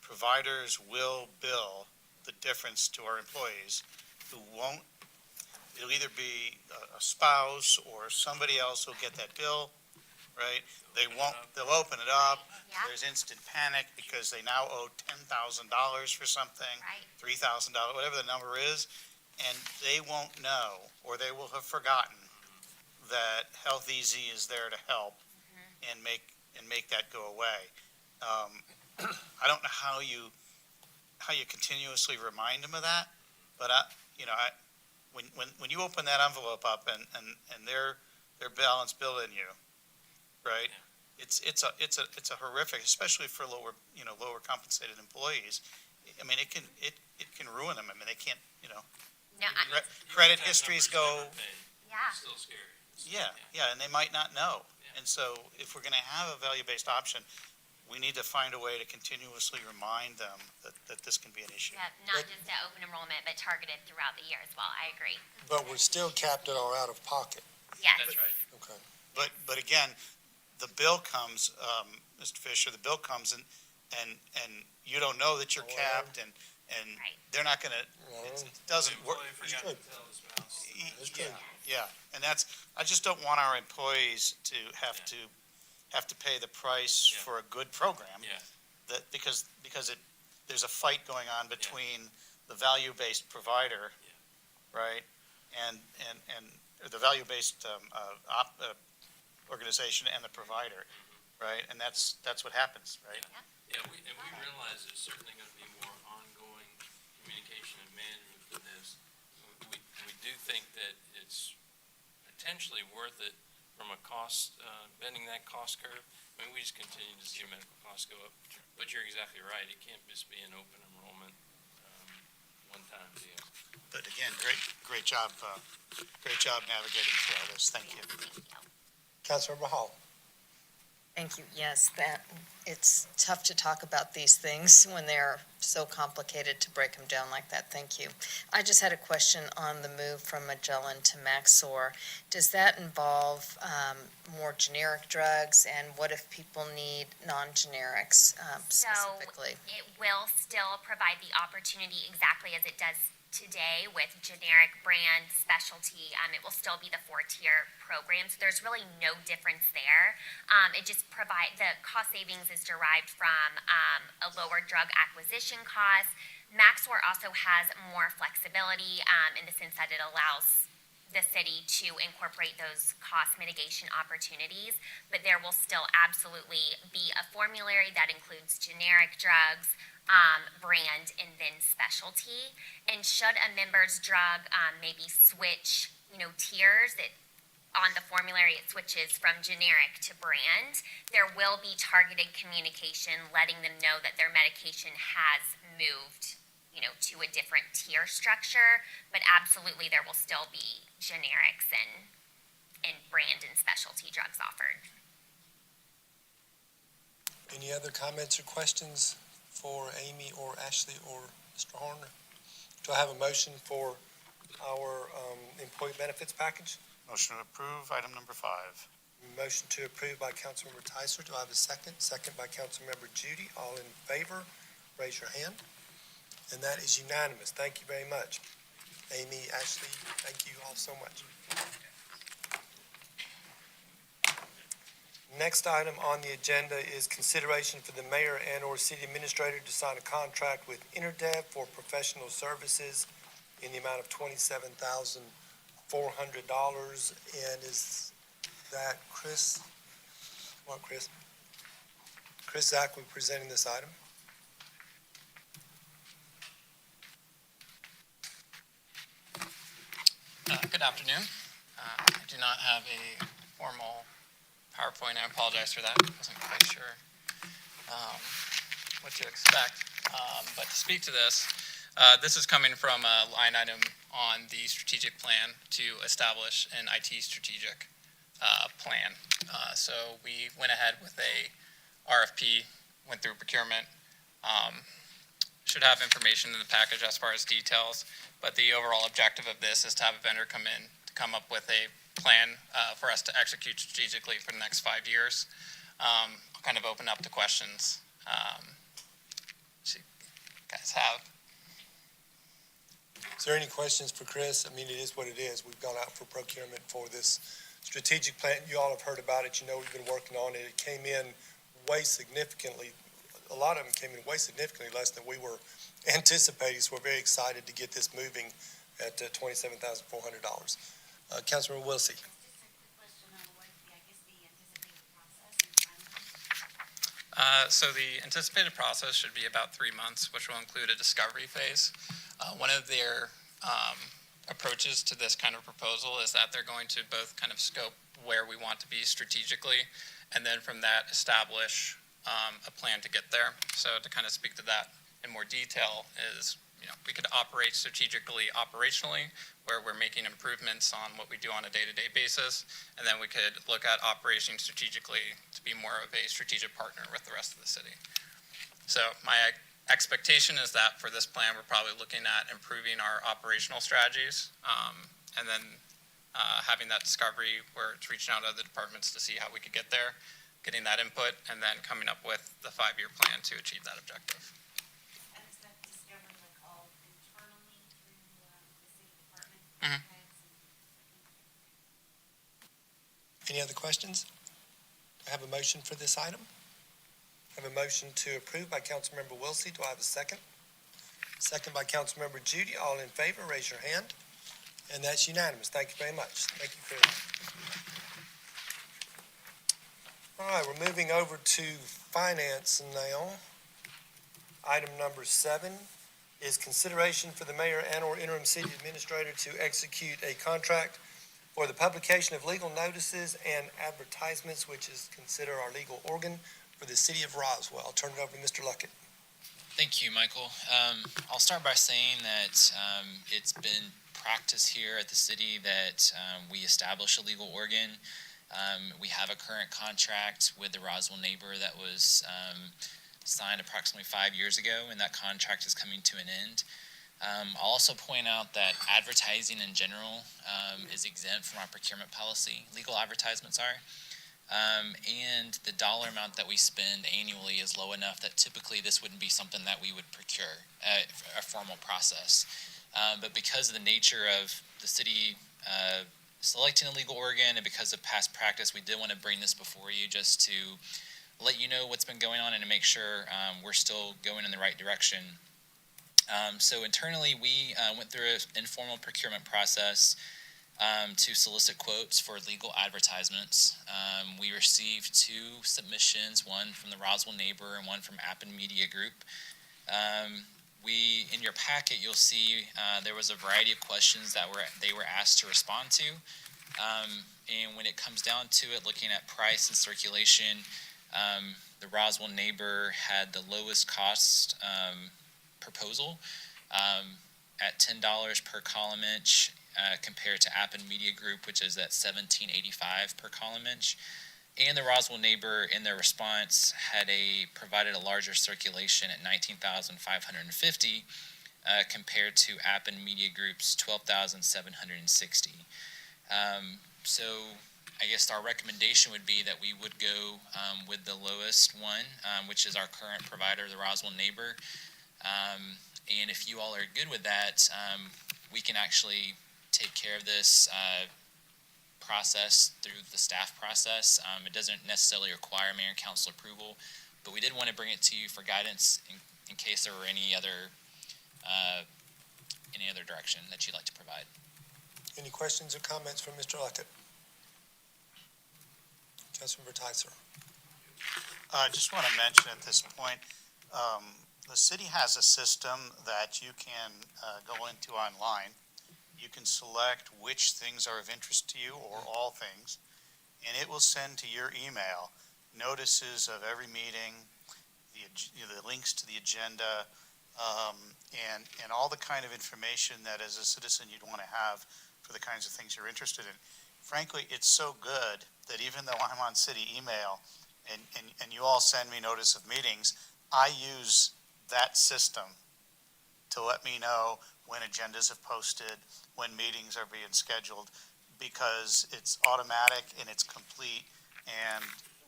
providers will bill the difference to our employees who won't. It'll either be a spouse or somebody else who'll get that bill, right? They'll open it up. Yeah, There's instant panic because they now owe $10,000 for something, right. $3,000, whatever the number is, and they won't know, or they will have forgotten that Health EZ is there to help and make that go away. I don't know how you continuously remind them of that, but when you open that envelope up and their balance billing you, right? It's a horrific, especially for lower compensated employees. I mean, it can ruin them. I mean, they can't, No, credit histories go, yeah. It's still scary. yeah, and they might not know. Yeah. And so if we're gonna have a value-based option, we need to find a way to continuously remind them that this can be an issue. Yeah, not just at open enrollment, but targeted throughout the year as well. I agree. But we're still capped at our out-of-pocket. Yes. That's right. Okay. But again, the bill comes, Mr. Fisher, the bill comes and you don't know that you're Oh, yeah. capped and Right. they're not gonna, it doesn't work. Forgot to tell the spouse. That's good. Yeah, and I just don't want our employees to have to pay the price Yeah. for a good program. Yeah. That, because there's a fight going on between the value-based provider, right? And or the value-based, organization and the provider, right? And that's what happens, right? Yeah, we realize there's certainly gonna be more ongoing communication and management for this. We do think that it's potentially worth it from a cost, bending that cost curve. I mean, we just continue to see medical costs go up, but you're exactly right, it can't just be an open enrollment, one-time deal. But again, great job navigating through all this. Thank you. Councilmember Hall. Thank you. Yes, it's tough to talk about these things when they're so complicated to break them down like that. Thank you. I just had a question on the move from Magellan to Maxor. Does that involve more generic drugs, and what if people need non-generics specifically? It will still provide the opportunity exactly as it does today with generic brand specialty. It will still be the 4-tier program, so there's really no difference there. It just the cost savings is derived from a lower drug acquisition cost. Maxor also has more flexibility in the sense that it allows the city to incorporate those cost mitigation opportunities, but there will still absolutely be a formulary that includes generic drugs, brand, and then specialty. And should a member's drug maybe switch, tiers, on the formulary it switches from generic to brand, there will be targeted communication letting them know that their medication has moved, to a different tier structure. But absolutely, there will still be generics and brand and specialty drugs offered. Any other comments or questions for Amy or Ashley or Mr. Horner. Do I have a motion for our employee benefits package? Motion to approve item number 5. Motion to approve by Councilmember Tyser. Do I have a second? Second by Councilmember Judy. All in favor, raise your hand. And that is unanimous. Thank you very much. Amy, Ashley, thank you all so much. Next item on the agenda is consideration for the mayor and/or city administrator to sign a contract with Interdev for professional services in the amount of $27,400. And is that Chris? Come on, Chris. Chris Zach will be presenting this item. Good afternoon. I do not have a formal PowerPoint. I apologize for that. I wasn't quite sure what to expect. But to speak to this, this is coming from a line item on the strategic plan to establish an IT strategic plan. So we went ahead with a RFP, went through procurement. Should have information in the package as far as details, but the overall objective of this is to have a vendor come in to come up with a plan for us to execute strategically for the next 5 years. I'll kind of open up to questions. You guys have. Is there any questions for Chris? I mean, it is what it is. We've gone out for procurement for this strategic plan. You all have heard about it. You know, we've been working on it. It came in way significantly. A lot of them came in way significantly less than we were anticipating. So we're very excited to get this moving at $27,400. Councilman Wilsey. Just a quick question on what the anticipated process and timeline. So the anticipated process should be about 3 months, which will include a discovery phase. One of their approaches to this kind of proposal is that they're going to both kind of scope where we want to be strategically, and then from that establish a plan to get there. So to kind of speak to that in more detail is, we could operate strategically operationally, where we're making improvements on what we do on a day-to-day basis, and then we could look at operating strategically to be more of a strategic partner with the rest of the city. So my expectation is that for this plan, we're probably looking at improving our operational strategies, and then having that discovery where it's reaching out to other departments to see how we could get there, getting that input, and then coming up with the 5-year plan to achieve that objective. And is that discovery like all internally through the city department Mhm. heads and? Any other questions? I have a motion for this item. I have a motion to approve by Councilmember Wilsey. Do I have a second? Second by Councilmember Judy. All in favor, raise your hand. And that's unanimous. Thank you very much. Thank you, Chris. All right, we're moving over to finance now. Item number 7 is consideration for the mayor and/or interim city administrator to execute a contract for the publication of legal notices and advertisements, which is considered our legal organ for the city of Roswell. I'll turn it over to Mr. Luckett. Thank you, Michael. I'll start by saying that it's been practice here at the city that we establish a legal organ. We have a current contract with the Roswell neighbor that was signed approximately 5 years ago, and that contract is coming to an end. I'll also point out that advertising in general is exempt from our procurement policy. Legal advertisements are. And the dollar amount that we spend annually is low enough that typically this wouldn't be something that we would procure a formal process. But because of the nature of the city selecting a legal organ and because of past practice, we did want to bring this before you just to let you know what's been going on and to make sure we're still going in the right direction. So internally, we went through an informal procurement process to solicit quotes for legal advertisements. We received 2 submissions, one from the Roswell neighbor and one from Appen Media Group. In your packet, you'll see there was a variety of questions that they were asked to respond to. And when it comes down to it, looking at price and circulation, the Roswell neighbor had the lowest cost proposal at $10 per column inch compared to Appen Media Group, which is at $17.85 per column inch. And the Roswell Neighbor, in their response, provided a larger circulation at 19,550 compared to App and Media Group's 12,760. So I guess our recommendation would be that we would go with the lowest one, which is our current provider, the Roswell Neighbor. And if you all are good with that, we can actually take care of this process through the staff process. It doesn't necessarily require mayor and council approval, but we did want to bring it to you for guidance in case there were any other direction that you'd like to provide. Any questions or comments from Mr. Luckett? Councilmember Tyser. I just want to mention at this point, the city has a system that you can go into online. You can select which things are of interest to you or all things, and it will send to your email notices of every meeting, the links to the agenda, and all the kind of information that as a citizen you'd want to have for the kinds of things you're interested in. Frankly, it's so good that even though I'm on city email and you all send me notice of meetings, I use that system to let me know when agendas have posted, when meetings are being scheduled, because it's automatic and it's complete. And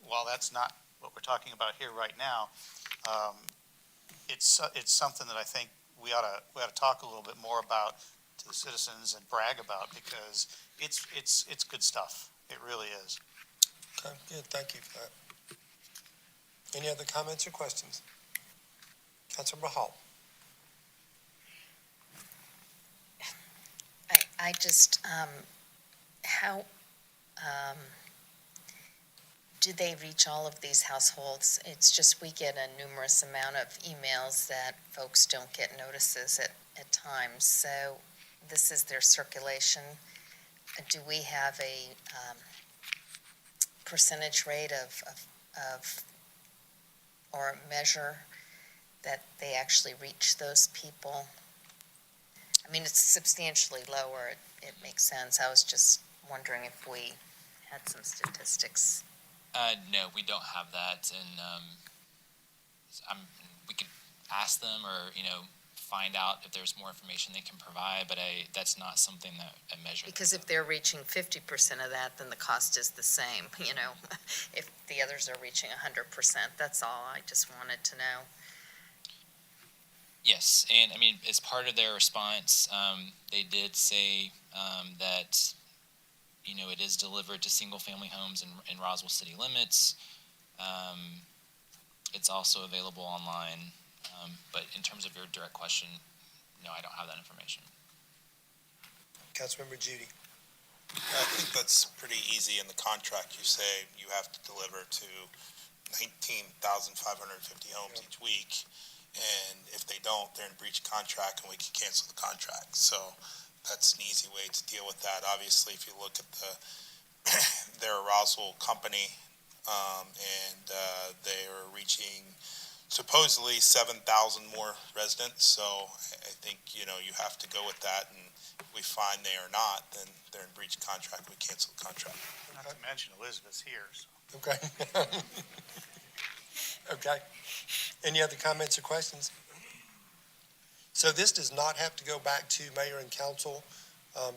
while that's not what we're talking about here right now, it's something that I think we ought to talk a little bit more about to the citizens and brag about, because it's good stuff. It really is. Okay, good, thank you for that. Any other comments or questions? Councilmember Hall. I just, how, do they reach all of these households? It's just, we get a numerous amount of emails that folks don't get notices at times. So this is their circulation. Do we have a percentage rate of or a measure that they actually reach those people? I mean, it's substantially lower. It makes sense. I was just wondering if we had some statistics. No, we don't have that, and we could ask them or find out if there's more information they can provide, but that's not something that I measure. Because if they're reaching 50% of that, then the cost is the same, if the others are reaching 100%. That's all. I just wanted to know. Yes, and I mean, as part of their response, they did say that it is delivered to single-family homes in Roswell city limits. It's also available online, but in terms of your direct question, no, I don't have that information. Councilmember Judy. I think that's pretty easy in the contract. You say you have to deliver to 19,550 homes each week. And if they don't, they're in breach of contract and we can cancel the contract. So that's an easy way to deal with that. Obviously, if you look at they're a Roswell company, and they are reaching supposedly 7,000 more residents. So I think, you have to go with that. And if we find they are not, then they're in breach of contract. We cancel the contract. Not to mention Elizabeth's here. So. Okay. Okay. Any other comments or questions? So this does not have to go back to mayor and council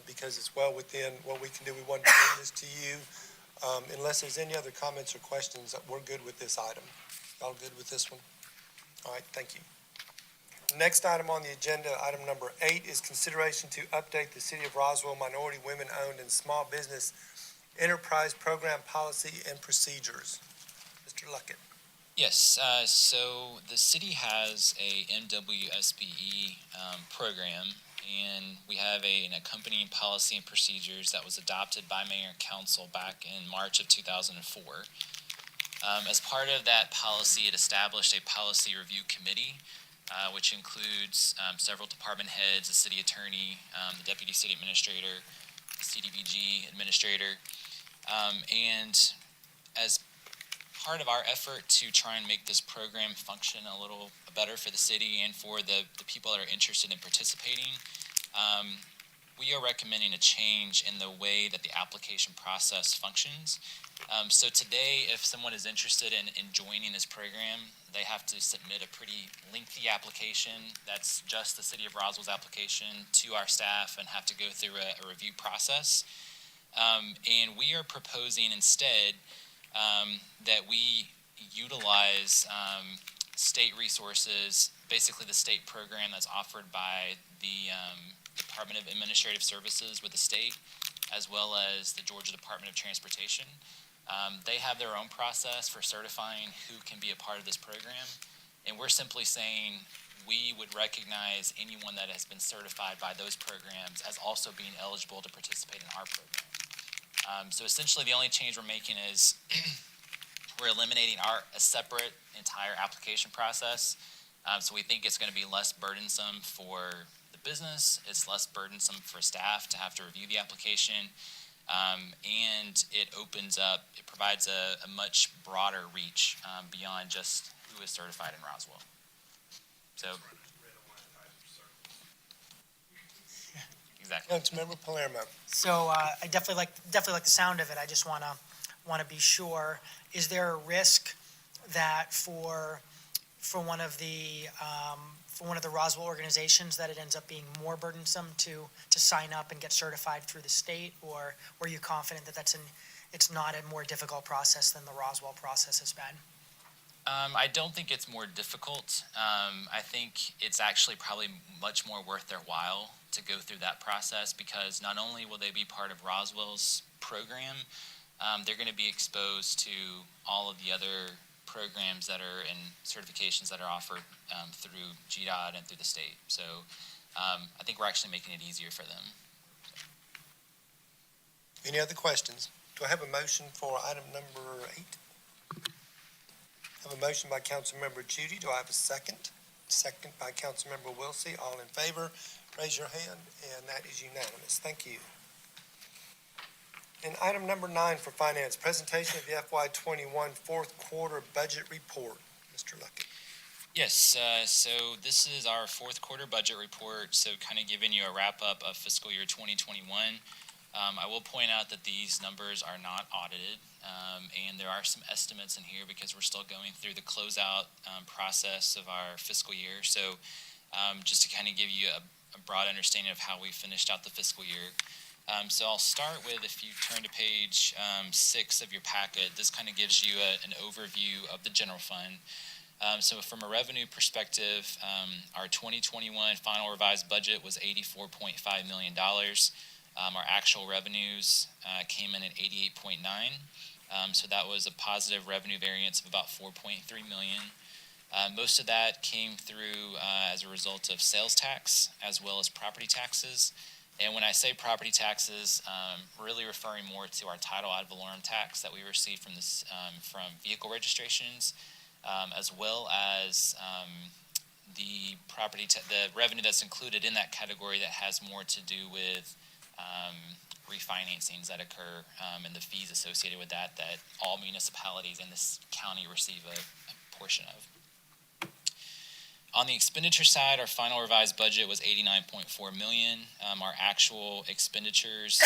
because it's well within what we can do. We want to bring this to you. Unless there's any other comments or questions, we're good with this item. Y'all good with this one? All right, thank you. Next item on the agenda, item number 8, is consideration to update the City of Roswell Minority Women-Owned and Small Business Enterprise Program Policy and Procedures. Mr. Luckett. Yes, so the city has a MWSBE program, and we have an accompanying policy and procedures that was adopted by mayor and council back in March of 2004. As part of that policy, it established a policy review committee, which includes several department heads, the city attorney, the deputy city administrator, the CDBG administrator, and as part of our effort to try and make this program function a little better for the city and for the people that are interested in participating, we are recommending a change in the way that the application process functions. So today, if someone is interested in joining this program, they have to submit a pretty lengthy application. That's just the City of Roswell's application to our staff and have to go through a review process. And we are proposing instead that we utilize state resources, basically the state program that's offered by the Department of Administrative Services with the state, as well as the Georgia Department of Transportation. They have their own process for certifying who can be a part of this program, and we're simply saying we would recognize anyone that has been certified by those programs as also being eligible to participate in our program. So essentially, the only change we're making is we're eliminating a separate entire application process. So we think it's going to be less burdensome for the business. It's less burdensome for staff to have to review the application. And it provides a much broader reach beyond just who is certified in Roswell. So, exactly. Councilmember Palermo. So I definitely like the sound of it. I just want to be sure. Is there a risk that for one of the Roswell organizations that it ends up being more burdensome to sign up and get certified through the state, or were you confident that it's not a more difficult process than the Roswell process has been? I don't think it's more difficult. I think it's actually probably much more worth their while to go through that process, because not only will they be part of Roswell's program, they're going to be exposed to all of the other programs that are and certifications that are offered through GDOT and through the state. So I think we're actually making it easier for them. Any other questions? Do I have a motion for item number 8? I have a motion by Councilmember Judy. Do I have a second? Second by Councilmember Wilsey. All in favor, raise your hand, and that is unanimous. Thank you. And item number 9 for finance, presentation of the FY21 fourth quarter budget report. Mr. Luckett. Yes, so this is our fourth quarter budget report, so kind of giving you a wrap-up of fiscal year 2021. I will point out that these numbers are not audited, and there are some estimates in here because we're still going through the closeout process of our fiscal year. So just to kind of give you a broad understanding of how we finished out the fiscal year. So I'll start with, if you turn to page 6 of your packet, this kind of gives you an overview of the general fund. So from a revenue perspective, our 2021 final revised budget was $84.5 million. Our actual revenues came in at 88.9. So that was a positive revenue variance of about 4.3 million. Most of that came through as a result of sales tax as well as property taxes. And when I say property taxes, really referring more to our title ad valorem tax that we receive from from vehicle registrations, as well as the the revenue that's included in that category that has more to do with refinancings that occur and the fees associated with that all municipalities in this county receive a portion of. On the expenditure side, our final revised budget was $89.4 million. Our actual expenditures,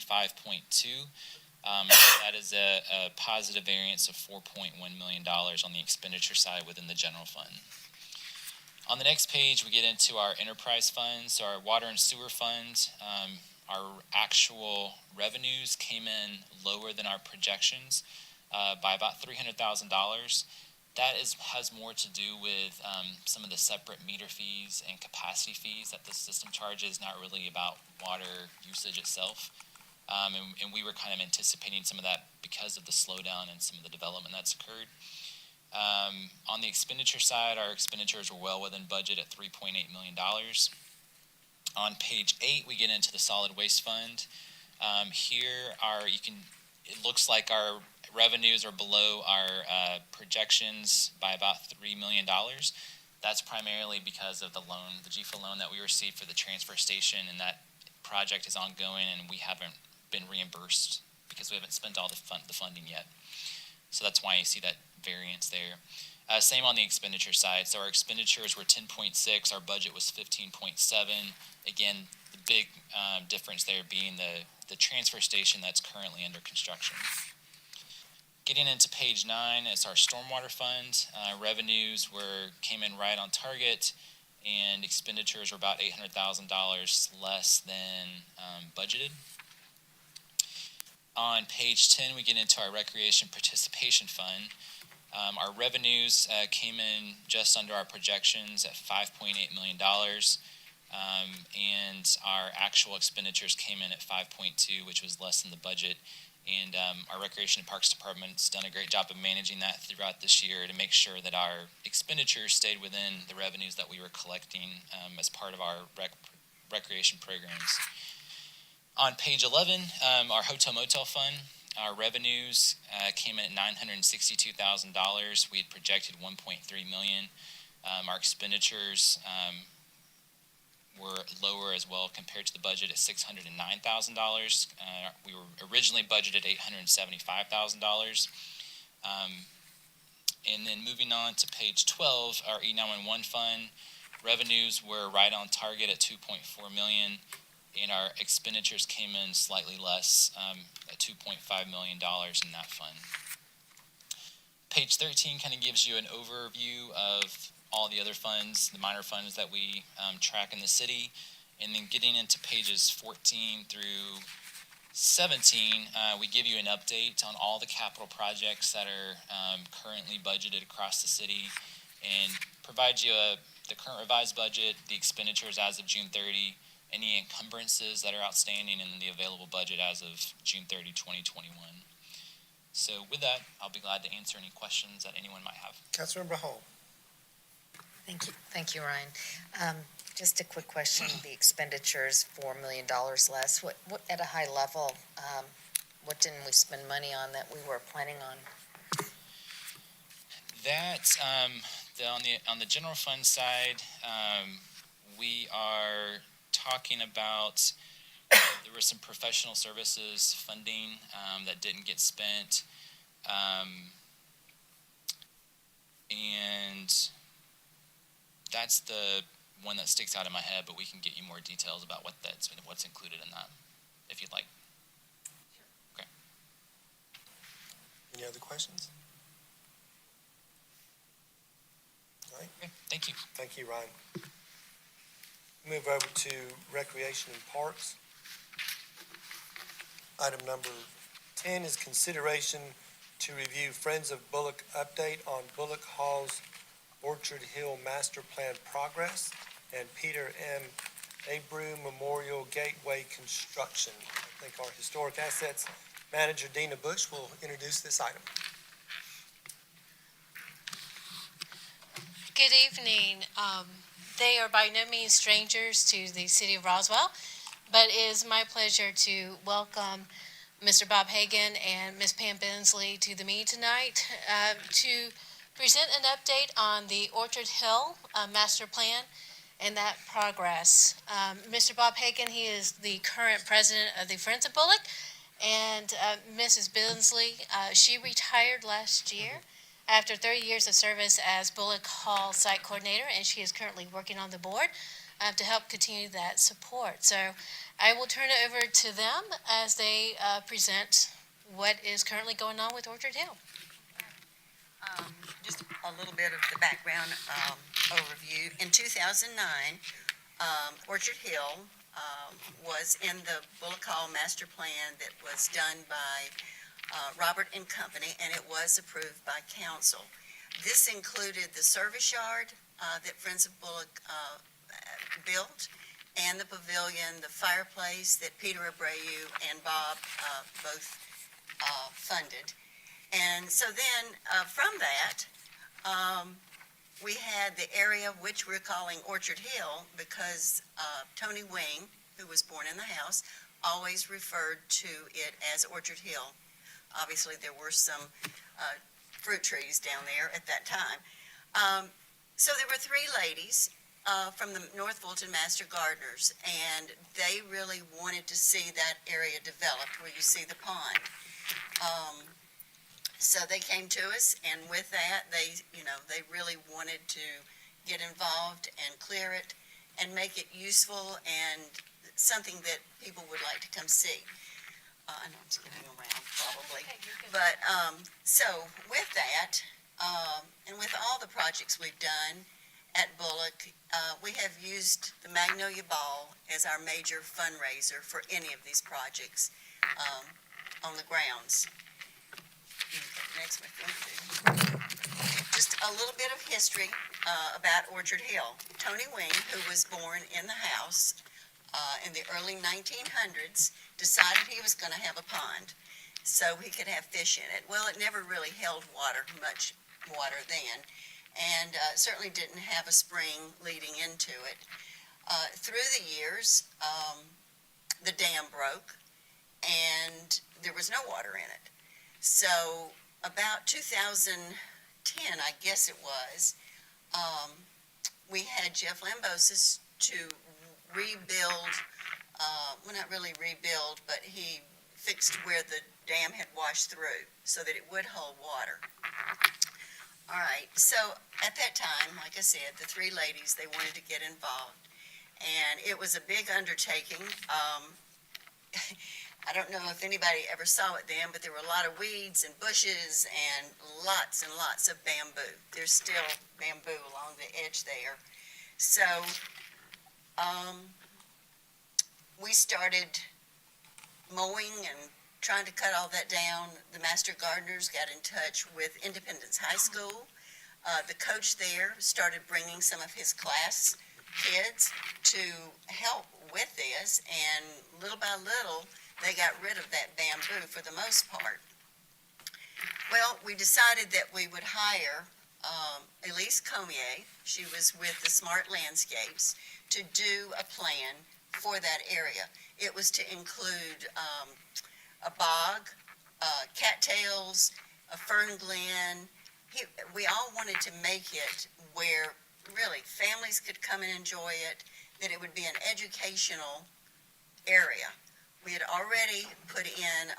85.2. That is a positive variance of $4.1 million on the expenditure side within the general fund. On the next page, we get into our enterprise funds. So our water and sewer fund, our actual revenues came in lower than our projections by about $300,000. That has more to do with some of the separate meter fees and capacity fees that the system charges, not really about water usage itself. And we were kind of anticipating some of that because of the slowdown and some of the development that's occurred. On the expenditure side, our expenditures were well within budget at $3.8 million. On page 8, we get into the solid waste fund. Here, it looks like our revenues are below our projections by about $3 million. That's primarily because of the GFA loan that we received for the transfer station, and that project is ongoing, and we haven't been reimbursed because we haven't spent all the funding yet. So that's why you see that variance there. Same on the expenditure side. So our expenditures were 10.6, our budget was 15.7. Again, the big difference there being the transfer station that's currently under construction. Getting into page 9, it's our stormwater fund. Revenues came in right on target, and expenditures were about $800,000 less than budgeted. On page 10, we get into our recreation participation fund. Our revenues came in just under our projections at $5.8 million, and our actual expenditures came in at 5.2, which was less than the budget. And our Recreation and Parks Department's done a great job of managing that throughout this year to make sure that our expenditures stayed within the revenues that we were collecting as part of our recreation programs. On page 11, our Hotel Motel Fund, our revenues came in at $962,000. We had projected $1.3 million. Our expenditures were lower as well compared to the budget at $609,000. We were originally budgeted $875,000. And then moving on to page 12, our E911 fund revenues were right on target at $2.4 million, and our expenditures came in slightly less at $2.5 million in that fund. Page 13 kind of gives you an overview of all the other funds, the minor funds that we track in the city. And then getting into pages 14 through 17, we give you an update on all the capital projects that are currently budgeted across the city, and provide you the current revised budget, the expenditures as of June 30, any encumbrances that are outstanding, and then the available budget as of June 30, 2021. So with that, I'll be glad to answer any questions that anyone might have. Councilmember Hall. Thank you, Ryan. Just a quick question, the expenditures, $4 million less, what, at a high level, what didn't we spend money on that we were planning on? That, on the general fund side, we are talking about, there was some professional services funding that didn't get spent, and that's the one that sticks out in my head, but we can get you more details about what's included in that, if you'd like. Okay. Any other questions? All right. Okay, thank you. Thank you, Ryan. Move over to Recreation and Parks. Item number 10 is consideration to review Friends of Bullock update on Bullock Hall's Orchard Hill Master Plan progress and Peter M. Abreu Memorial Gateway construction. I think our Historic Assets Manager, Dina Bush, will introduce this item. Good evening. They are by no means strangers to the city of Roswell, but it is my pleasure to welcome Mr. Bob Hagan and Ms. Pam Bensley to the meeting tonight to present an update on the Orchard Hill Master Plan and that progress. Mr. Bob Hagan, he is the current president of the Friends of Bullock, and Mrs. Bensley, she retired last year after 30 years of service as Bullock Hall Site Coordinator, and she is currently working on the board to help continue that support. So I will turn it over to them as they present what is currently going on with Orchard Hill. Just a little bit of the background overview. In 2009, Orchard Hill was in the Bullock Hall Master Plan that was done by Robert and Company, and it was approved by council. This included the service yard that Friends of Bullock built, and the pavilion, the fireplace that Peter Abreu and Bob both funded. And so then from that, we had the area which we're calling Orchard Hill because Tony Wing, who was born in the house, always referred to it as Orchard Hill. Obviously, there were some fruit trees down there at that time. So there were three ladies from the North Fulton Master Gardeners, and they really wanted to see that area developed where you see the pond. So they came to us, and with that, they really wanted to get involved and clear it and make it useful and something that people would like to come see. I know I'm skipping around probably. But, so with that, and with all the projects we've done at Bullock, we have used the Magnolia Ball as our major fundraiser for any of these projects, on the grounds. Next, my friend. Just a little bit of history, about Orchard Hill. Tony Wing, who was born in the house, in the early 1900s, decided he was going to have a pond so he could have fish in it. Well, it never really held much water then, and certainly didn't have a spring leading into it. Through the years, the dam broke, and there was no water in it. So about 2010, I guess it was, we had Jeff Lambosis to rebuild, well, not really rebuild, but he fixed where the dam had washed through so that it would hold water. All right, so at that time, like I said, the three ladies, they wanted to get involved. And it was a big undertaking. I don't know if anybody ever saw it then, but there were a lot of weeds and bushes and lots of bamboo. There's still bamboo along the edge there. So, we started mowing and trying to cut all that down. The master gardeners got in touch with Independence High School. The coach there started bringing some of his class kids to help with this, and little by little, they got rid of that bamboo for the most part. Well, we decided that we would hire Elise Comier, she was with the Smart Landscapes, to do a plan for that area. It was to include a bog, cattails, a fern glen. We all wanted to make it where really families could come and enjoy it, that it would be an educational area. We had already put in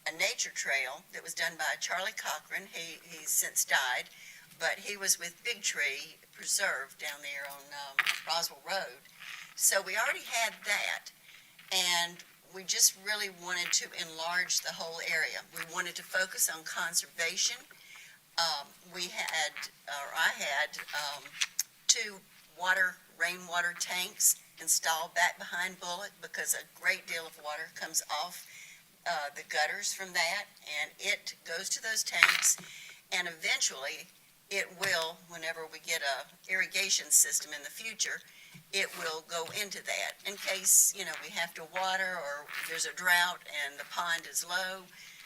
a nature trail that was done by Charlie Cochran. He's since died, but he was with Big Tree Preserve down there on Roswell Road. So we already had that, and we just really wanted to enlarge the whole area. We wanted to focus on conservation. I had 2 rainwater tanks installed back behind Bullock because a great deal of water comes off the gutters from that, and it goes to those tanks, and eventually it will, whenever we get a irrigation system in the future, it will go into that in case, we have to water or there's a drought and the pond is low.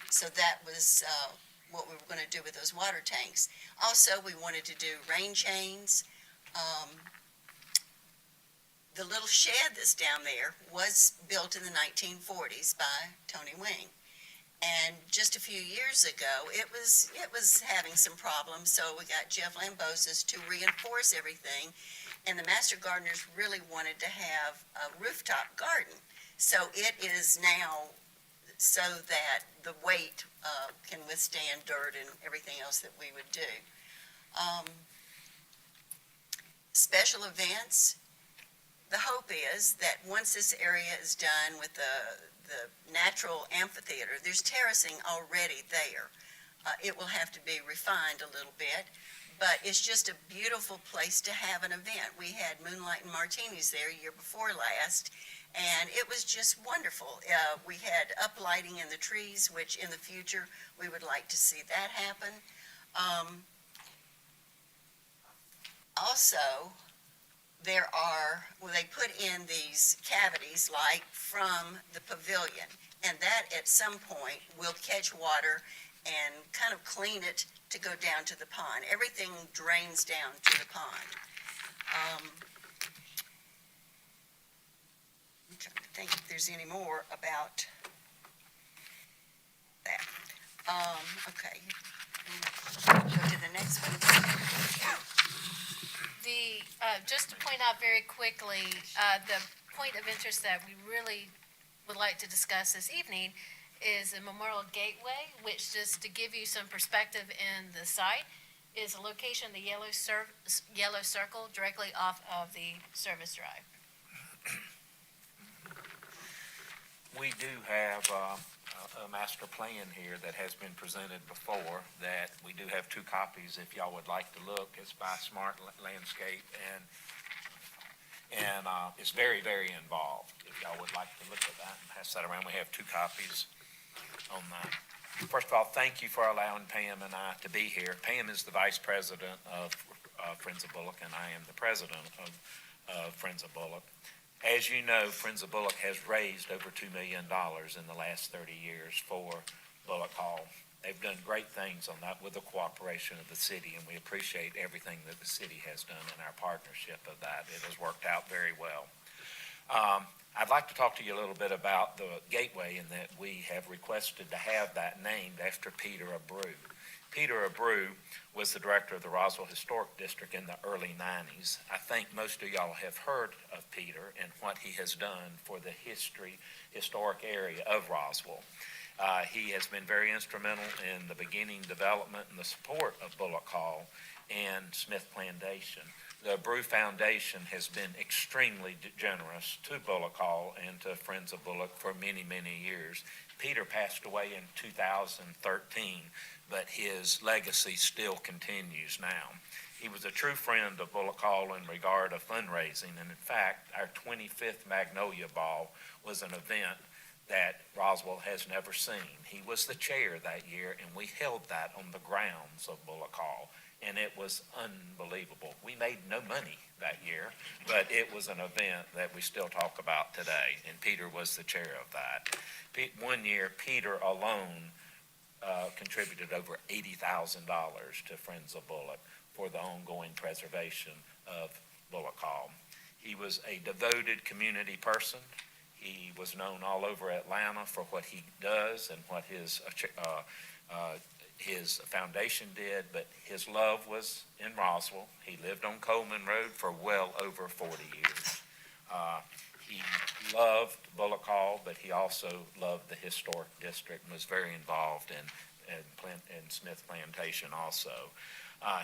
So that was what we were going to do with those water tanks. Also, we wanted to do rain chains. The little shed that's down there was built in the 1940s by Tony Wing. And just a few years ago, it was having some problems, so we got Jeff Lambosis to reinforce everything. And the master gardeners really wanted to have a rooftop garden. So it is now so that the weight can withstand dirt and everything else that we would do. Special events. The hope is that once this area is done with the natural amphitheater, there's terracing already there. It will have to be refined a little bit, but it's just a beautiful place to have an event. We had Moonlight and Martinis there year before last, and it was just wonderful. We had uplighting in the trees, which in the future we would like to see that happen. Also, they put in these cavities like from the pavilion, and that at some point will catch water and kind of clean it to go down to the pond. Everything drains down to the pond. I'm trying to think if there's any more about that. Okay. Go to the next one. Just to point out very quickly, the point of interest that we really would like to discuss this evening is a Memorial Gateway, which, just to give you some perspective in the site, is a location, the yellow circle, directly off of the service drive. We do have a master plan here that has been presented before, that we do have 2 copies if y'all would like to look. It's by Smart Landscape, and it's very, very involved. If y'all would like to look at that and pass that around, we have 2 copies on that. First of all, thank you for allowing Pam and I to be here. Pam is the vice president of Friends of Bullock, and I am the president of Friends of Bullock. As you know, Friends of Bullock has raised over $2 million in the last 30 years for Bullock Hall. They've done great things on that with the cooperation of the city, and we appreciate everything that the city has done in our partnership of that. It has worked out very well. I'd like to talk to you a little bit about the Gateway, and that we have requested to have that named after Peter Abreu. Peter Abreu was the director of the Roswell Historic District in the early 90s. I think most of y'all have heard of Peter and what he has done for the historic area of Roswell. He has been very instrumental in the beginning development and the support of Bullock Hall and Smith Plantation. The Abreu Foundation has been extremely generous to Bullock Hall and to Friends of Bullock for many, many years. Peter passed away in 2013, but his legacy still continues now. He was a true friend of Bullock Hall in regard of fundraising, and in fact, our 25th Magnolia Ball was an event that Roswell has never seen. He was the chair that year, and we held that on the grounds of Bullock Hall, and it was unbelievable. We made no money that year, but it was an event that we still talk about today, and Peter was the chair of that. One year, Peter alone contributed over $80,000 to Friends of Bullock for the ongoing preservation of Bullock Hall. He was a devoted community person. He was known all over Atlanta for what he does and what his foundation did, but his love was in Roswell. He lived on Coleman Road for well over 40 years. He loved Bullock Hall, but he also loved the historic district and was very involved in Smith Plantation also.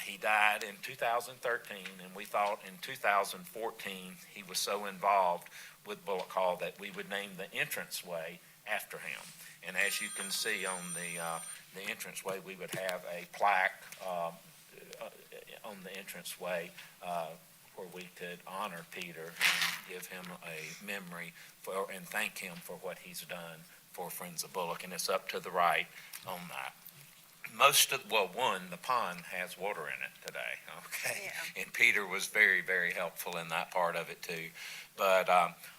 He died in 2013, and we thought in 2014 he was so involved with Bullock Hall that we would name the entranceway after him. And as you can see on the entranceway, we would have a plaque on the entranceway where we could honor Peter and give him a memory and thank him for what he's done for Friends of Bullock. And it's up to the right on that. The pond has water in it today, okay? Yeah. And Peter was very, very helpful in that part of it too. But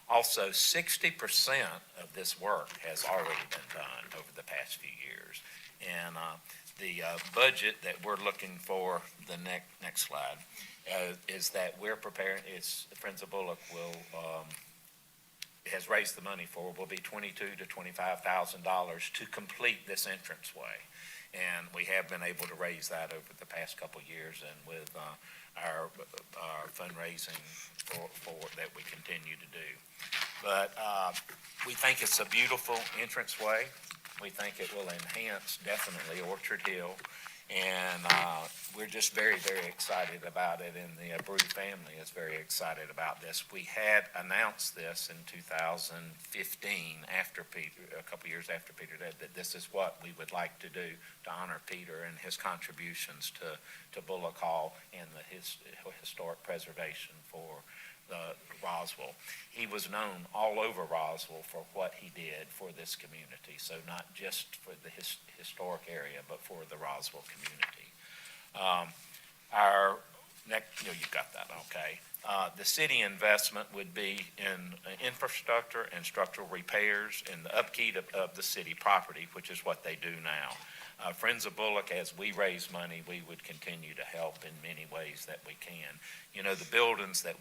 also 60% of this work has already been done over the past few years. And the budget that we're looking for, the next slide, is that we're preparing, Friends of Bullock has raised the money for, will be $22,000 to $25,000 to complete this entranceway. And we have been able to raise that over the past couple of years, and with our fundraising for that we continue to do. But we think it's a beautiful entranceway. We think it will enhance definitely Orchard Hill, and we're just very, very excited about it, and the Abreu family is very excited about this. We had announced this in 2015, after Peter, a couple years after Peter died, that this is what we would like to do to honor Peter and his contributions to Bullock Hall and the historic preservation for Roswell. He was known all over Roswell for what he did for this community, so not just for the historic area, but for the Roswell community. Our next, you've got that, okay. The city investment would be in infrastructure and structural repairs and the upkeep of the city property, which is what they do now. Friends of Bullock, as we raise money, we would continue to help in many ways that we can. You know, the buildings that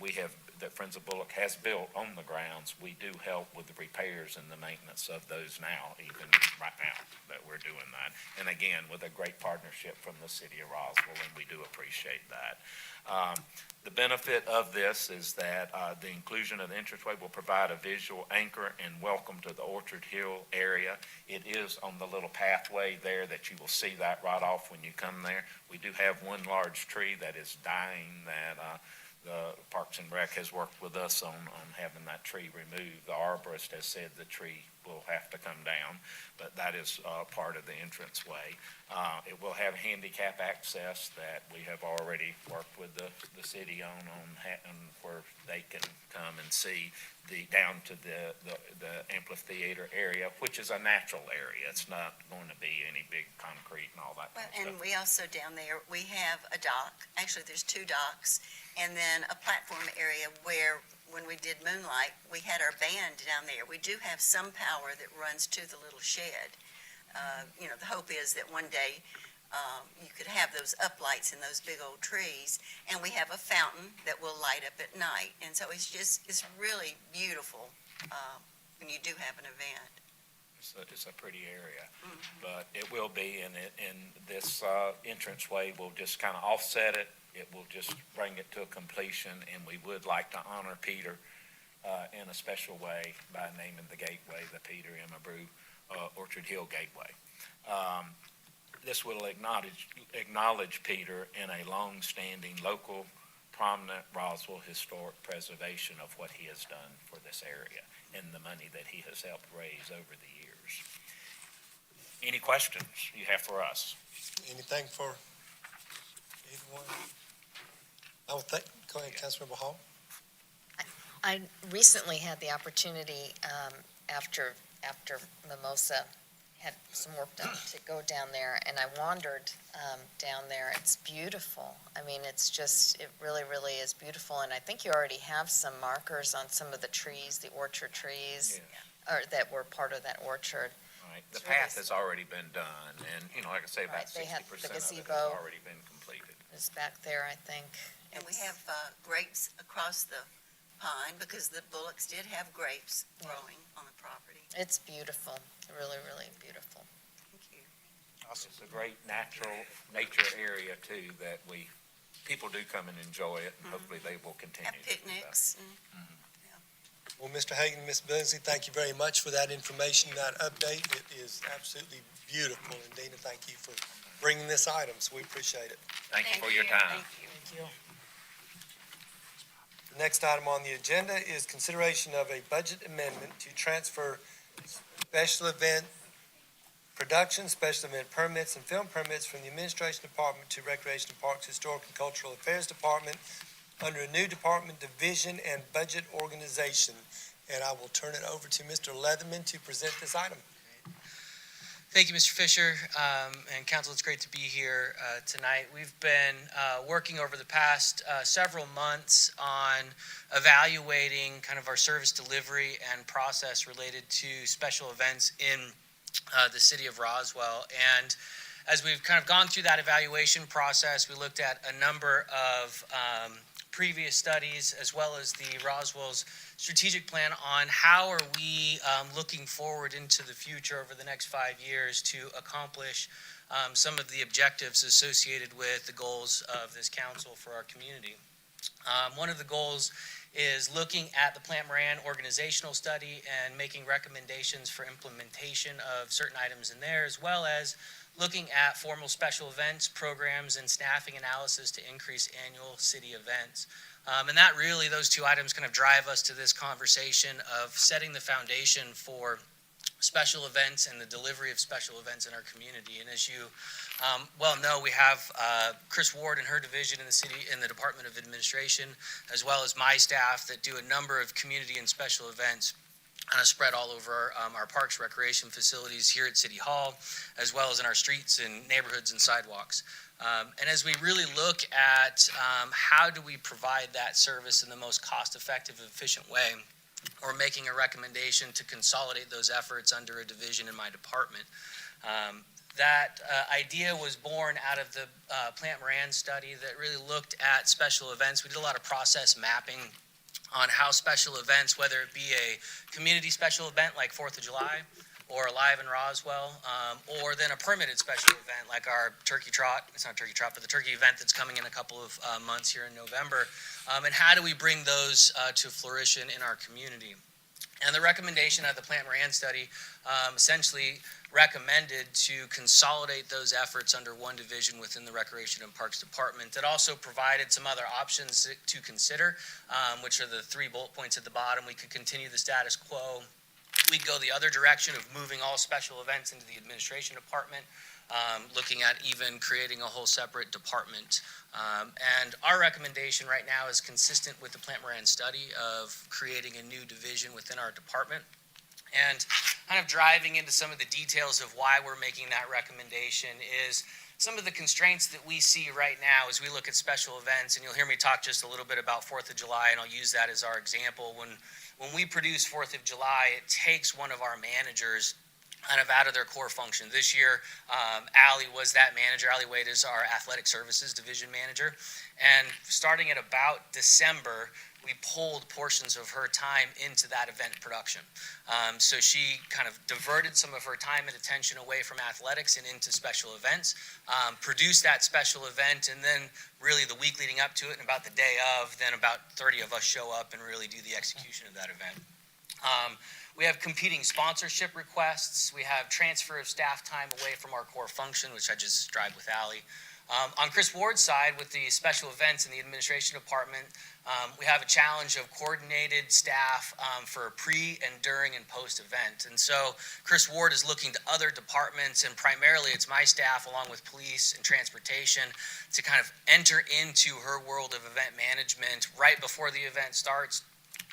Friends of Bullock has built on the grounds, we do help with the repairs and the maintenance of those now, even right now that we're doing that. And again, with a great partnership from the city of Roswell, and we do appreciate that. The benefit of this is that the inclusion of the entranceway will provide a visual anchor and welcome to the Orchard Hill area. It is on the little pathway there that you will see that right off when you come there. We do have one large tree that is dying that the Parks and Rec has worked with us on having that tree removed. The arborist has said the tree will have to come down, but that is part of the entranceway. It will have handicap access that we have already worked with the city on where they can come and see down to the amphitheater area, which is a natural area. It's not going to be any big concrete and all that Well, kind of and stuff. we also down there, we have a dock, actually there's two docks, and then a platform area where, when we did Moonlight, we had our band down there. We do have some power that runs to the little shed. The hope is that one day, you could have those uplights in those big old trees, and we have a fountain that will light up at night, and so it's really beautiful, when you do have an event. It's a pretty area, but it will be, and this entranceway will just kind of offset it. It will just bring it to a completion, and we would like to honor Peter in a special way by naming the gateway the Peter M. Abreu Orchard Hill Gateway. This will acknowledge Peter in a long-standing local, prominent Roswell historic preservation of what he has done for this area and the money that he has helped raise over the years. Any questions you have for us? Anything for either one? I would think, go ahead, Councilmember Hall. I recently had the opportunity, after Mimosa had some work done, to go down there, and I wandered down there. It's beautiful. I mean, it really, really is beautiful, and I think you already have some markers on some of the trees, the orchard trees, or that were part of that orchard. Right. The It's really path has already been done, and, like I say, about Right, they had 60% the of it has gazebo. already been completed. It's back there, I think. And we have grapes across the pond, because the Bullocks did have grapes growing on the property. It's beautiful, really, really beautiful. Thank you. It's a great nature area too, that people do come and enjoy it, and hopefully they will continue Have to do that. picnics. Well, Mr. Hagan, Ms. Billingsley, thank you very much for that information, that update. It is absolutely beautiful, and Dina, thank you for bringing this item, so we appreciate it. Thank you for your time. Thank you. The next item on the agenda is consideration of a budget amendment to transfer special event production, special event permits, and film permits from the Administration Department to Recreation and Parks, Historic and Cultural Affairs Department under a new department division and budget organization. And I will turn it over to Mr. Leatherman to present this item. Thank you, Mr. Fisher, and council. It's great to be here tonight. We've been working over the past several months on evaluating kind of our service delivery and process related to special events in the city of Roswell. And as we've kind of gone through that evaluation process, we looked at a number of previous studies, as well as the Roswell's strategic plan on how are we looking forward into the future over the next 5 years to accomplish some of the objectives associated with the goals of this council for our community. One of the goals is looking at the Plant Moran organizational study and making recommendations for implementation of certain items in there, as well as looking at formal special events, programs, and staffing analysis to increase annual city events. And that really, those two items kind of drive us to this conversation of setting the foundation for special events and the delivery of special events in our community. And as you well know, we have Chris Ward and her division in the city, in the Department of Administration, as well as my staff that do a number of community and special events spread all over our parks, recreation facilities here at City Hall, as well as in our streets and neighborhoods and sidewalks. And as we really look at how do we provide that service in the most cost-effective and efficient way, we're making a recommendation to consolidate those efforts under a division in my department. That idea was born out of the Plant Moran study that really looked at special events. We did a lot of process mapping on how special events, whether it be a community special event like 4th of July, or Alive in Roswell, or then a permitted special event like our turkey trot. It's not turkey trot, but the turkey event that's coming in a couple of months here in November. And how do we bring those to fruition in our community? And the recommendation of the Plant Moran study essentially recommended to consolidate those efforts under one division within the Recreation and Parks Department. That also provided some other options to consider, which are the 3 bullet points at the bottom. We could continue the status quo. We could go the other direction of moving all special events into the administration department, looking at even creating a whole separate department. And our recommendation right now is consistent with the Plant Moran study of creating a new division within our department. And kind of driving into some of the details of why we're making that recommendation is some of the constraints that we see right now as we look at special events. And you'll hear me talk just a little bit about 4th of July, and I'll use that as our example. When we produce 4th of July, it takes one of our managers kind of out of their core function. This year, Allie was that manager. Allie Wade is our athletic services division manager. And starting at about December, we pulled portions of her time into that event production. So she kind of diverted some of her time and attention away from athletics and into special events, produced that special event, and then really the week leading up to it and about the day of, then about 30 of us show up and really do the execution of that event. We have competing sponsorship requests. We have transfer of staff time away from our core function, which I just described with Allie. On Chris Ward's side, with the special events in the administration department, we have a challenge of coordinated staff for pre and during and post event. And so Chris Ward is looking to other departments, and primarily it's my staff along with police and transportation to kind of enter into her world of event management right before the event starts,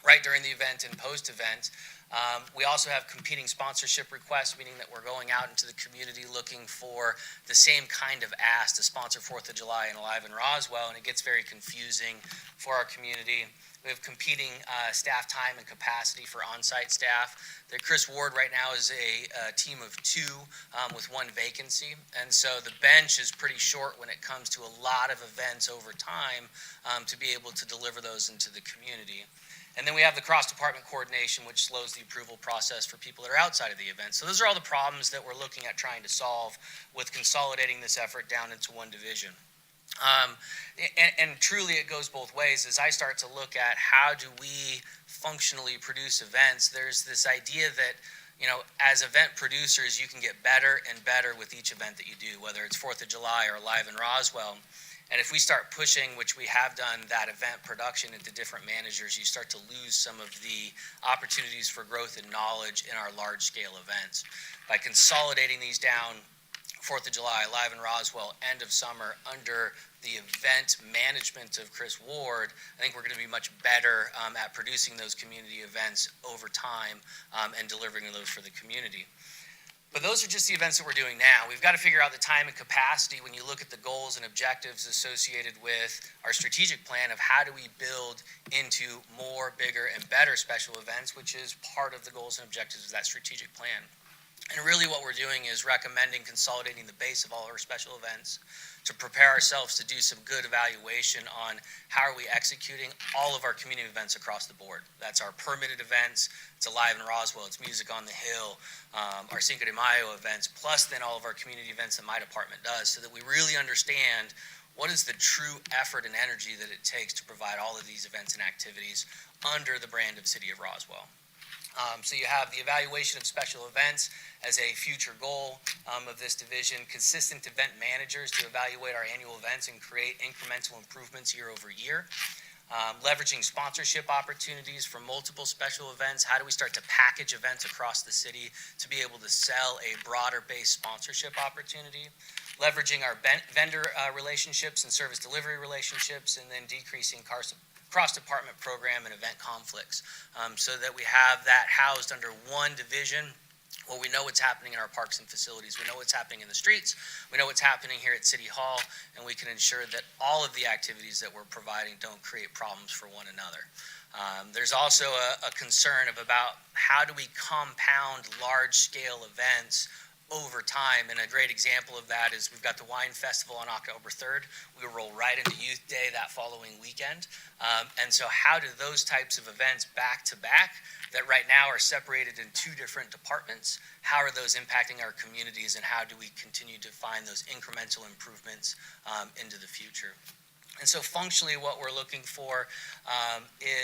right during the event and post event. We also have competing sponsorship requests, meaning that we're going out into the community looking for the same kind of ask to sponsor 4th of July and Alive in Roswell, and it gets very confusing for our community. We have competing staff time and capacity for on-site staff. Chris Ward right now is a team of 2 with 1 vacancy, and so the bench is pretty short when it comes to a lot of events over time to be able to deliver those into the community. And then we have the cross-department coordination, which slows the approval process for people that are outside of the event. So those are all the problems that we're looking at trying to solve with consolidating this effort down into one division. And truly it goes both ways. As I start to look at how do we functionally produce events, there's this idea that, you know, as event producers, you can get better and better with each event that you do, whether it's 4th of July or Live in Roswell. And if we start pushing, which we have done, that event production into different managers, you start to lose some of the opportunities for growth and knowledge in our large-scale events. By consolidating these down, 4th of July, Live in Roswell, end of summer, under the event management of Chris Ward, I think we're going to be much better at producing those community events over time and delivering those for the community. But those are just the events that we're doing now. We've got to figure out the time and capacity when you look at the goals and objectives associated with our strategic plan of how do we build into more, bigger, and better special events, which is part of the goals and objectives of that strategic plan. And really what we're doing is recommending consolidating the base of all our special events to prepare ourselves to do some good evaluation on how are we executing all of our community events across the board. That's our permitted events, it's Alive in Roswell, it's Music on the Hill, our Cinco de Mayo events, plus then all of our community events that my department does, so that we really understand what is the true effort and energy that it takes to provide all of these events and activities under the brand of City of Roswell. So you have the evaluation of special events as a future goal of this division, consistent event managers to evaluate our annual events and create incremental improvements year over year, leveraging sponsorship opportunities for multiple special events. How do we start to package events across the city to be able to sell a broader based sponsorship opportunity, leveraging our vendor relationships and service delivery relationships, and then decreasing cross-department program and event conflicts so that we have that housed under one division where we know what's happening in our parks and facilities, we know what's happening in the streets, we know what's happening here at City Hall, and we can ensure that all of the activities that we're providing don't create problems for one another. There's also a concern about how do we compound large-scale events over time. And a great example of that is we've got the Wine Festival on October 3rd. We roll right into Youth Day that following weekend. And so how do those types of events back to back that right now are separated in two different departments, how are those impacting our communities, and how do we continue to find those incremental improvements into the future? And so functionally, what we're looking for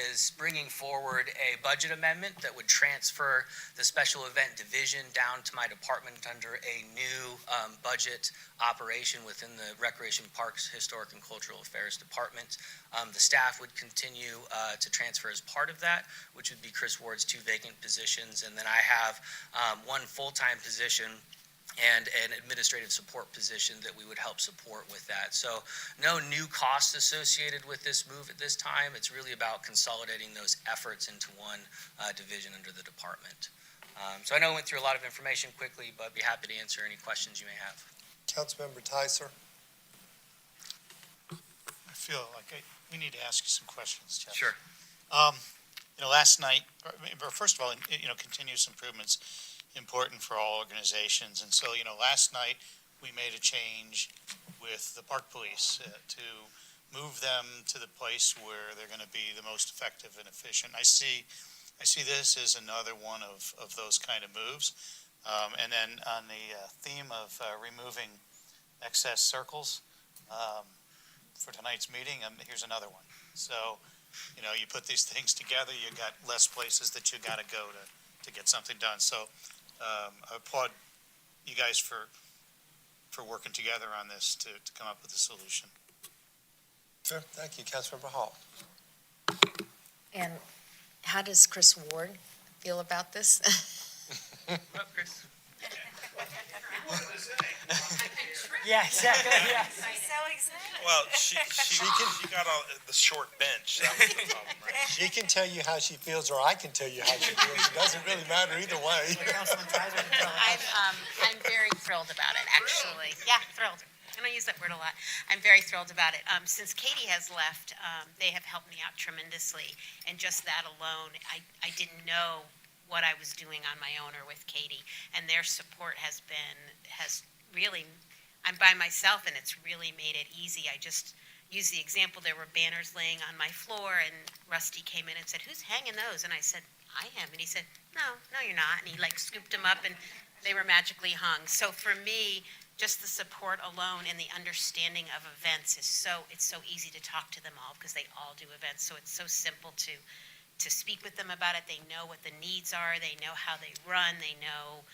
is bringing forward a budget amendment that would transfer the special event division down to my department under a new budget operation within the Recreation, Parks, Historic, and Cultural Affairs Department. The staff would continue to transfer as part of that, which would be Chris Ward's 2 vacant positions. And then I have 1 full-time position and an administrative support position that we would help support with that. So no new costs associated with this move at this time. It's really about consolidating those efforts into one division under the department. So I know I went through a lot of information quickly, but I'd be happy to answer any questions you may have. Councilmember Tyser. I feel like we need to ask you some questions, Jeff. Sure. Last night, or first of all, continuous improvements important for all organizations. And so, last night we made a change with the park police to move them to the place where they're going to be the most effective and efficient. I see this as another one of those kind of moves. And then on the theme of removing excess circles for tonight's meeting, here's another one. So, you put these things together, you got less places that you got to go to get something done. So I applaud you guys for working together on this to come up with a solution. Sure, thank you. Councilmember Hall. And how does Chris Ward feel about this? Well, Chris. Yeah, exactly, yeah. So excited. Well, she got all the short bench. That was the problem, right? She can tell you how she feels, or I can tell you how she feels. It doesn't really matter either way. I'm very thrilled about it, actually. Yeah, thrilled. I don't use that word a lot. I'm very thrilled about it. Since Katie has left, they have helped me out tremendously. And just that alone, I didn't know what I was doing on my own or with Katie. And their support has really, I'm by myself, and it's really made it easy. I just used the example, there were banners laying on my floor, and Rusty came in and said, "Who's hanging those?" And I said, "I am." And he said, No, you're not. And he scooped them up, and they were magically hung. So for me, just the support alone and the understanding of events it's so easy to talk to them all because they all do events. So it's so simple to speak with them about it. They know what the needs are. They know how they run. They know,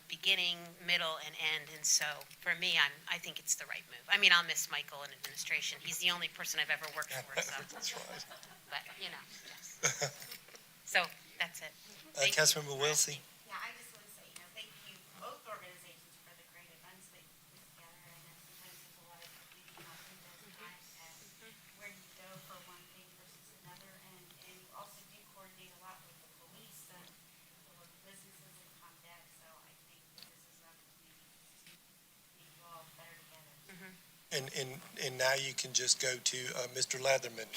beginning, middle, and end. And so for me, I think it's the right move. I mean, I'll miss Michael in administration. He's the only person I've ever worked for. So. That's right. But, yes. So that's it. Councilmember Wilsey. Yeah, I just want to say, thank you, both organizations, for the great events they put together. I know sometimes there's a lot of confusion out in those times and where you go for one thing versus another. And you also do coordinate a lot with the police and the local businesses and Comdeck. So I think that this is an opportunity to make you all better together. And now you can just go to Mr. Leatherman.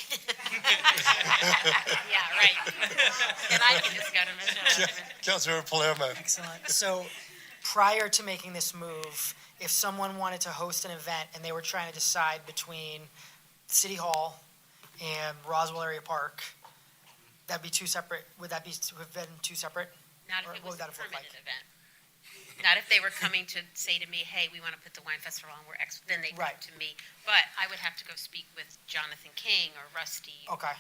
Yeah, right. And I can just go to Mr. Councilmember Palermo. Excellent. So prior to making this move, if someone wanted to host an event and they were trying to decide between City Hall and Roswell Area Park, that'd be two separate, would that have been two separate? Not if Or it what was would a that have looked permitted like? event. Not if they were coming to say to me, "Hey, we want to put the wine festival on," then they'd come Right. to me. But I would have to go speak with Jonathan King or Rusty Okay.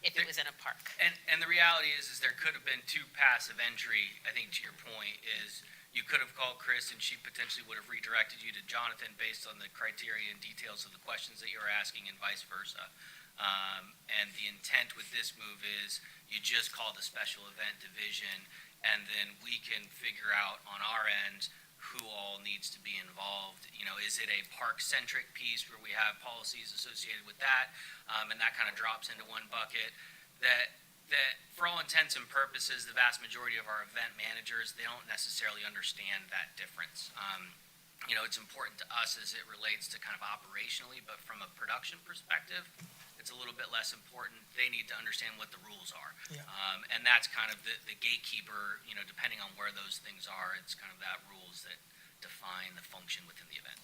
if it was in a park. And the reality is there could have been two passive entry. I think to your point is you could have called Chris and she potentially would have redirected you to Jonathan based on the criteria and details of the questions that you were asking and vice versa. And the intent with this move is you just call the special event division and then we can figure out on our end who all needs to be involved. Is it a park-centric piece where we have policies associated with that, and that kind of drops into one bucket? That for all intents and purposes, the vast majority of our event managers, they don't necessarily understand that difference. It's important to us as it relates to kind of operationally, but from a production perspective, it's a little bit less important. They need to understand what the rules are. Yeah. And that's kind of the gatekeeper, depending on where those things are, it's kind of that rules that define the function within the event.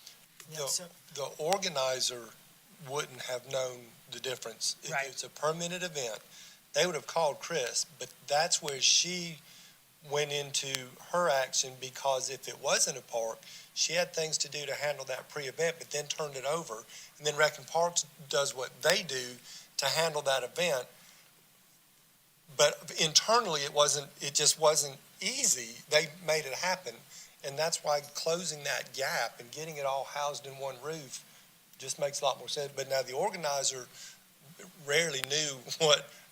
Yeah, so, The organizer wouldn't have known the difference. If Right. it's a permitted event, they would have called Chris, but that's where she went into her action, because if it wasn't a park, she had things to do to handle that pre-event, but then turned it over. And then Rec and Parks does what they do to handle that event. But internally, it just wasn't easy. They made it happen. And that's why closing that gap and getting it all housed in one roof just makes a lot more sense. But now the organizer rarely knew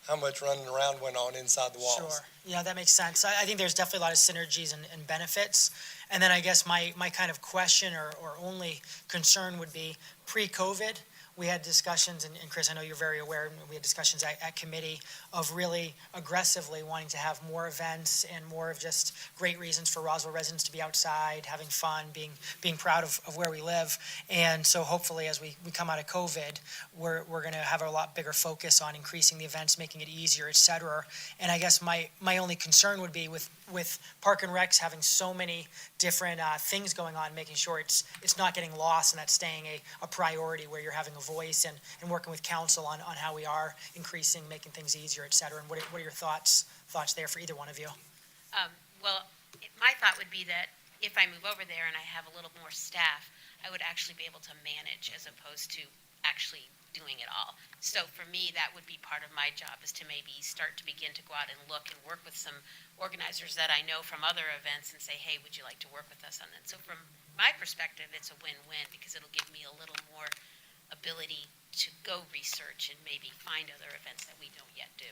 how much running around went on inside the walls. Sure. Yeah, that makes sense. I think there's definitely a lot of synergies and benefits. And then I guess my kind of question or only concern would be pre-COVID, we had discussions, and Chris, I know you're very aware, we had discussions at committee of really aggressively wanting to have more events and more of just great reasons for Roswell residents to be outside, having fun, being proud of where we live. And so hopefully as we come out of COVID, we're going to have a lot bigger focus on increasing the events, making it easier, et cetera. And I guess my only concern would be with Park and Recs having so many different things going on, making sure it's not getting lost and that's staying a priority where you're having a voice and working with council on how we are increasing, making things easier, et cetera. And what are your thoughts there for either one of you? Well, my thought would be that if I move over there and I have a little more staff, I would actually be able to manage as opposed to actually doing it all. So for me, that would be part of my job, is to maybe start to begin to go out and look and work with some organizers that I know from other events and say, hey, would you like to work with us on that? So from my perspective, it's a win-win, because it'll give me a little more ability to go research and maybe find other events that we don't yet do.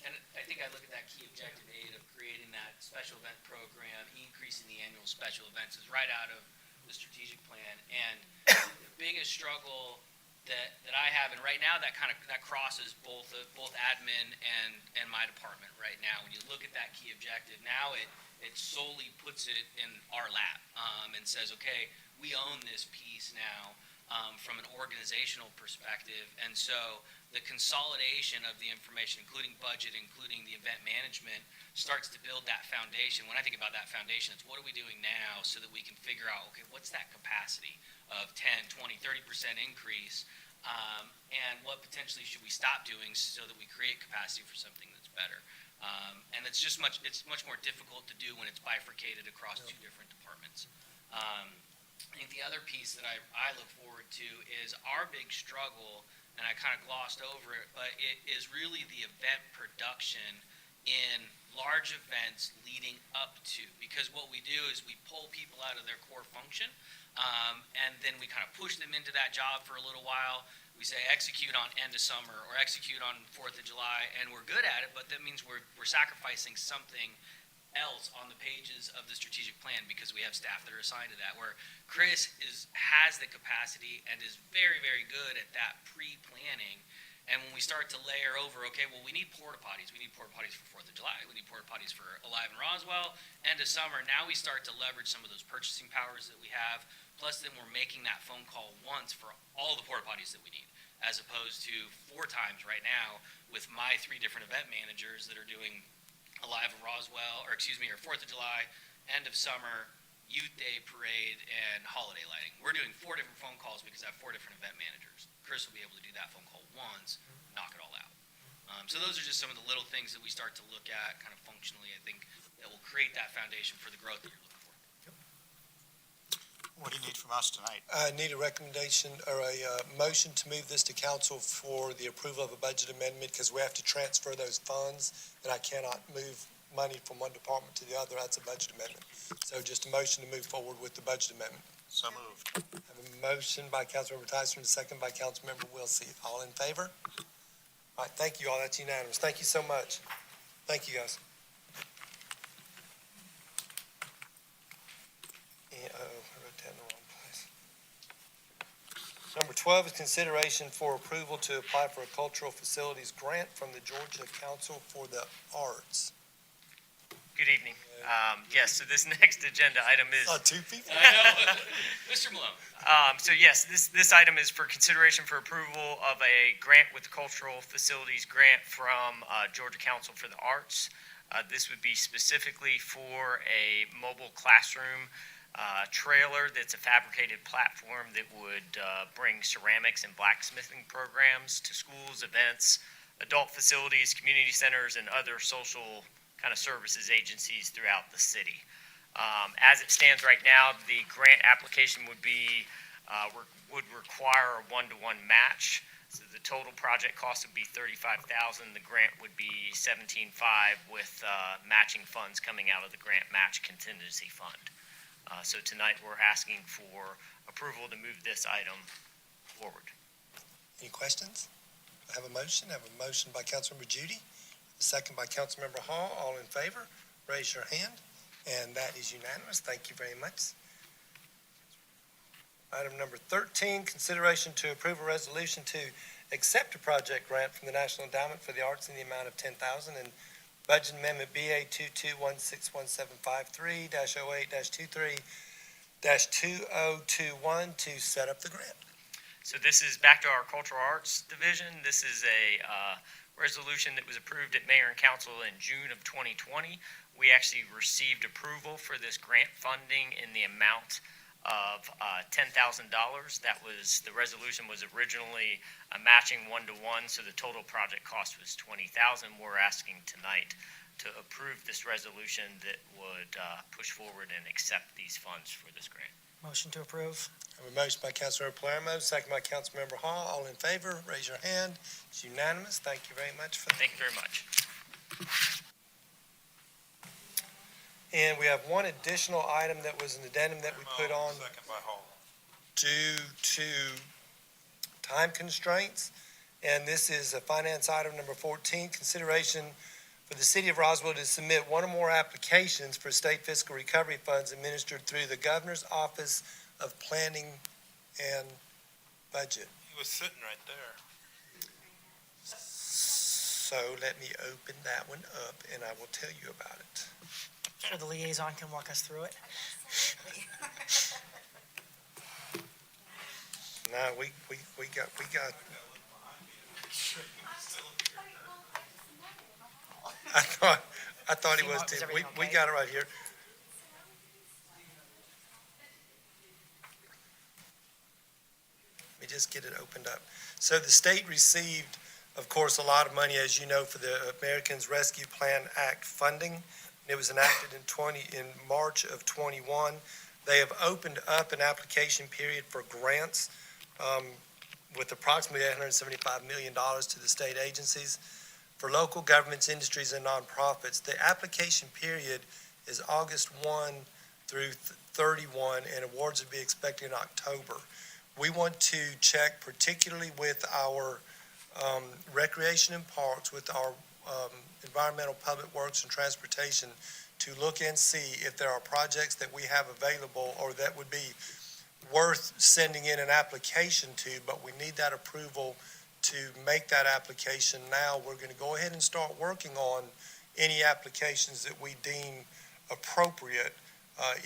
And I think I look at that key objective 8 of creating that special event program, increasing the annual special events, is right out of the strategic plan. And the biggest struggle that I have, and right now that crosses both admin and my department right now. When you look at that key objective, now it solely puts it in our lap and says, okay, we own this piece now. From an organizational perspective. And so the consolidation of the information, including budget, including the event management, starts to build that foundation. When I think about that foundation, it's what are we doing now so that we can figure out, okay, what's that capacity of 10, 20, 30% increase, and what potentially should we stop doing so that we create capacity for something that's better. And it's much more difficult to do when it's bifurcated across two different departments. I think the other piece that I look forward to is our big struggle, and I kind of glossed over it, but it is really the event production in large events leading up to. Because what we do is we pull people out of their core function, and then we kind of push them into that job for a little while. We say execute on end of summer or execute on 4th of July, and we're good at it, but that means we're sacrificing something else on the pages of the strategic plan because we have staff that are assigned to that, where Chris has the capacity and is very, very good at that pre-planning. And when we start to layer over, okay, well, we need porta potties. We need porta potties for 4th of July. We need porta potties for Alive in Roswell, end of summer. Now we start to leverage some of those purchasing powers that we have. Plus then we're making that phone call once for all the porta potties that we need, as opposed to 4 times right now with my 3 different event managers that are doing Alive in Roswell, or 4th of July, end of summer, Youth Day Parade, and holiday lighting. We're doing 4 different phone calls because I have 4 different event managers. Chris will be able to do that phone call once, knock it all out. So those are just some of the little things that we start to look at kind of functionally, I think, that will create that foundation for the growth that you're looking for. What do you need from us tonight? I need a recommendation or a motion to move this to council for the approval of a budget amendment, because we have to transfer those funds, and I cannot move money from one department to the other. That's a budget amendment. So just a motion to move forward with the budget amendment. So moved. I have a motion by Councilmember Tyson, a second by Councilmember Wilsey. All in favor? All right, thank you all. That's unanimous. Thank you so much. Thank you, guys. I wrote that in the wrong place. Number 12 is consideration for approval to apply for a cultural facilities grant from the Georgia Council for the Arts. Good evening. Yes, so this next agenda item is. Two people. I know, Mr. Malone. So yes, this item is for consideration for approval of a grant with cultural facilities grant from Georgia Council for the Arts. This would be specifically for a mobile classroom trailer that's a fabricated platform that would bring ceramics and blacksmithing programs to schools, events, adult facilities, community centers, and other social kind of services agencies throughout the city. As it stands right now, the grant application would require a one-to-one match. So the total project cost would be $35,000. The grant would be $17,500 with matching funds coming out of the grant match contingency fund. So tonight we're asking for approval to move this item forward. Any questions? I have a motion. I have a motion by Councilmember Judy, a second by Councilmember Hall. All in favor, raise your hand. And that is unanimous. Thank you very much. Item number 13, consideration to approve a resolution to accept a project grant from the National Endowment for the Arts in the amount of $10,000 and budget amendment BA 22161753-08-23-2021 to set up the grant. So this is back to our Cultural Arts Division. This is a resolution that was approved at Mayor and Council in June of 2020. We actually received approval for this grant funding in the amount of $10,000. That was, the resolution was originally a matching one-to-one, so the total project cost was $20,000. We're asking tonight to approve this resolution that would push forward and accept these funds for this grant. Motion to approve. I have a motion by Councilmember Palermo, second by Councilmember Hall. All in favor, raise your hand. It's unanimous. Thank you very much for that. Thank you very much. And we have one additional item that was an addendum that we put on Second by Hall. due to time constraints. And this is a finance item number 14, consideration for the city of Roswell to submit one or more applications for state fiscal recovery funds administered through the Governor's Office of Planning and Budget. He was sitting right there. So let me open that one up and I will tell you about it. Sure, the liaison can walk us through it. No, we got. I thought he was too. We got it right here. Let me just get it opened up. So the state received, of course, a lot of money, as you know, for the Americans Rescue Plan Act funding. It was enacted in March of 21. They have opened up an application period for grants with approximately $875 million to the state agencies for local governments, industries, and nonprofits. The application period is August 1 through 31, and awards will be expected in October. We want to check particularly with our recreation and parks, with our environmental, public works, and transportation to look and see if there are projects that we have available or that would be worth sending in an application to, but we need that approval to make that application now. We're going to go ahead and start working on any applications that we deem appropriate,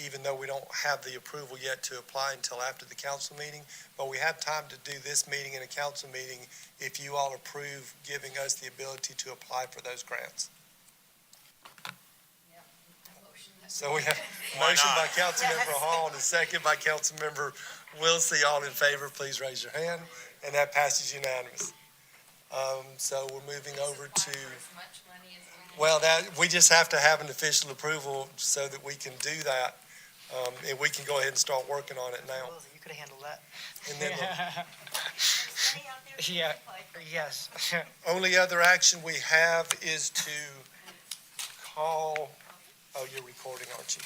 even though we don't have the approval yet to apply until after the council meeting. But we have time to do this meeting and a council meeting if you all approve giving us the ability to apply for those grants. So we have a motion by Councilmember Hall and a second by Councilmember Wilsey. All in favor, please raise your hand. And that passes unanimous. So we're moving over to, well, that we just have to have an official approval so that we can do that. And we can go ahead and start working on it now. You could have handled that. And then Yeah, yes. only other action we have is to call, oh, you're recording, aren't you?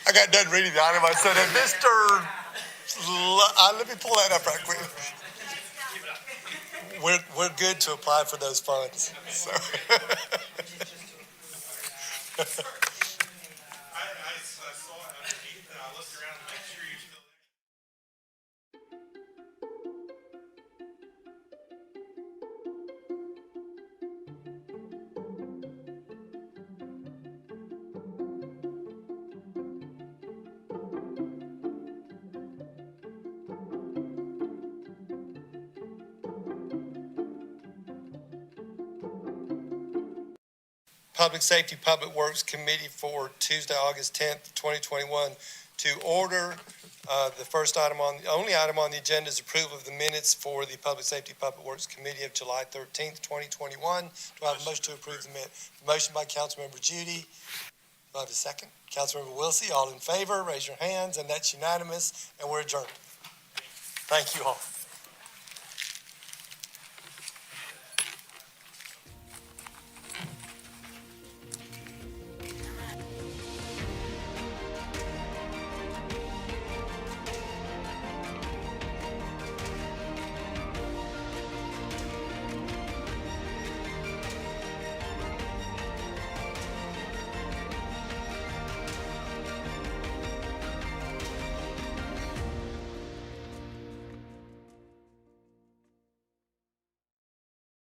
I got done reading the item. I said, and Mr. let me pull that up right quick. We're good to apply for those funds, so. Public Safety, Public Works Committee for Tuesday, August 10th, 2021, to order. The only item on the agenda is approval of the minutes for the Public Safety, Public Works Committee of July 13th, 2021. Do I have a motion to approve the minutes? Motion by Councilmember Judy. Do I have a second? Councilmember Wilsey, all in favor, raise your hands, and that's unanimous, and we're adjourned. Thank you all.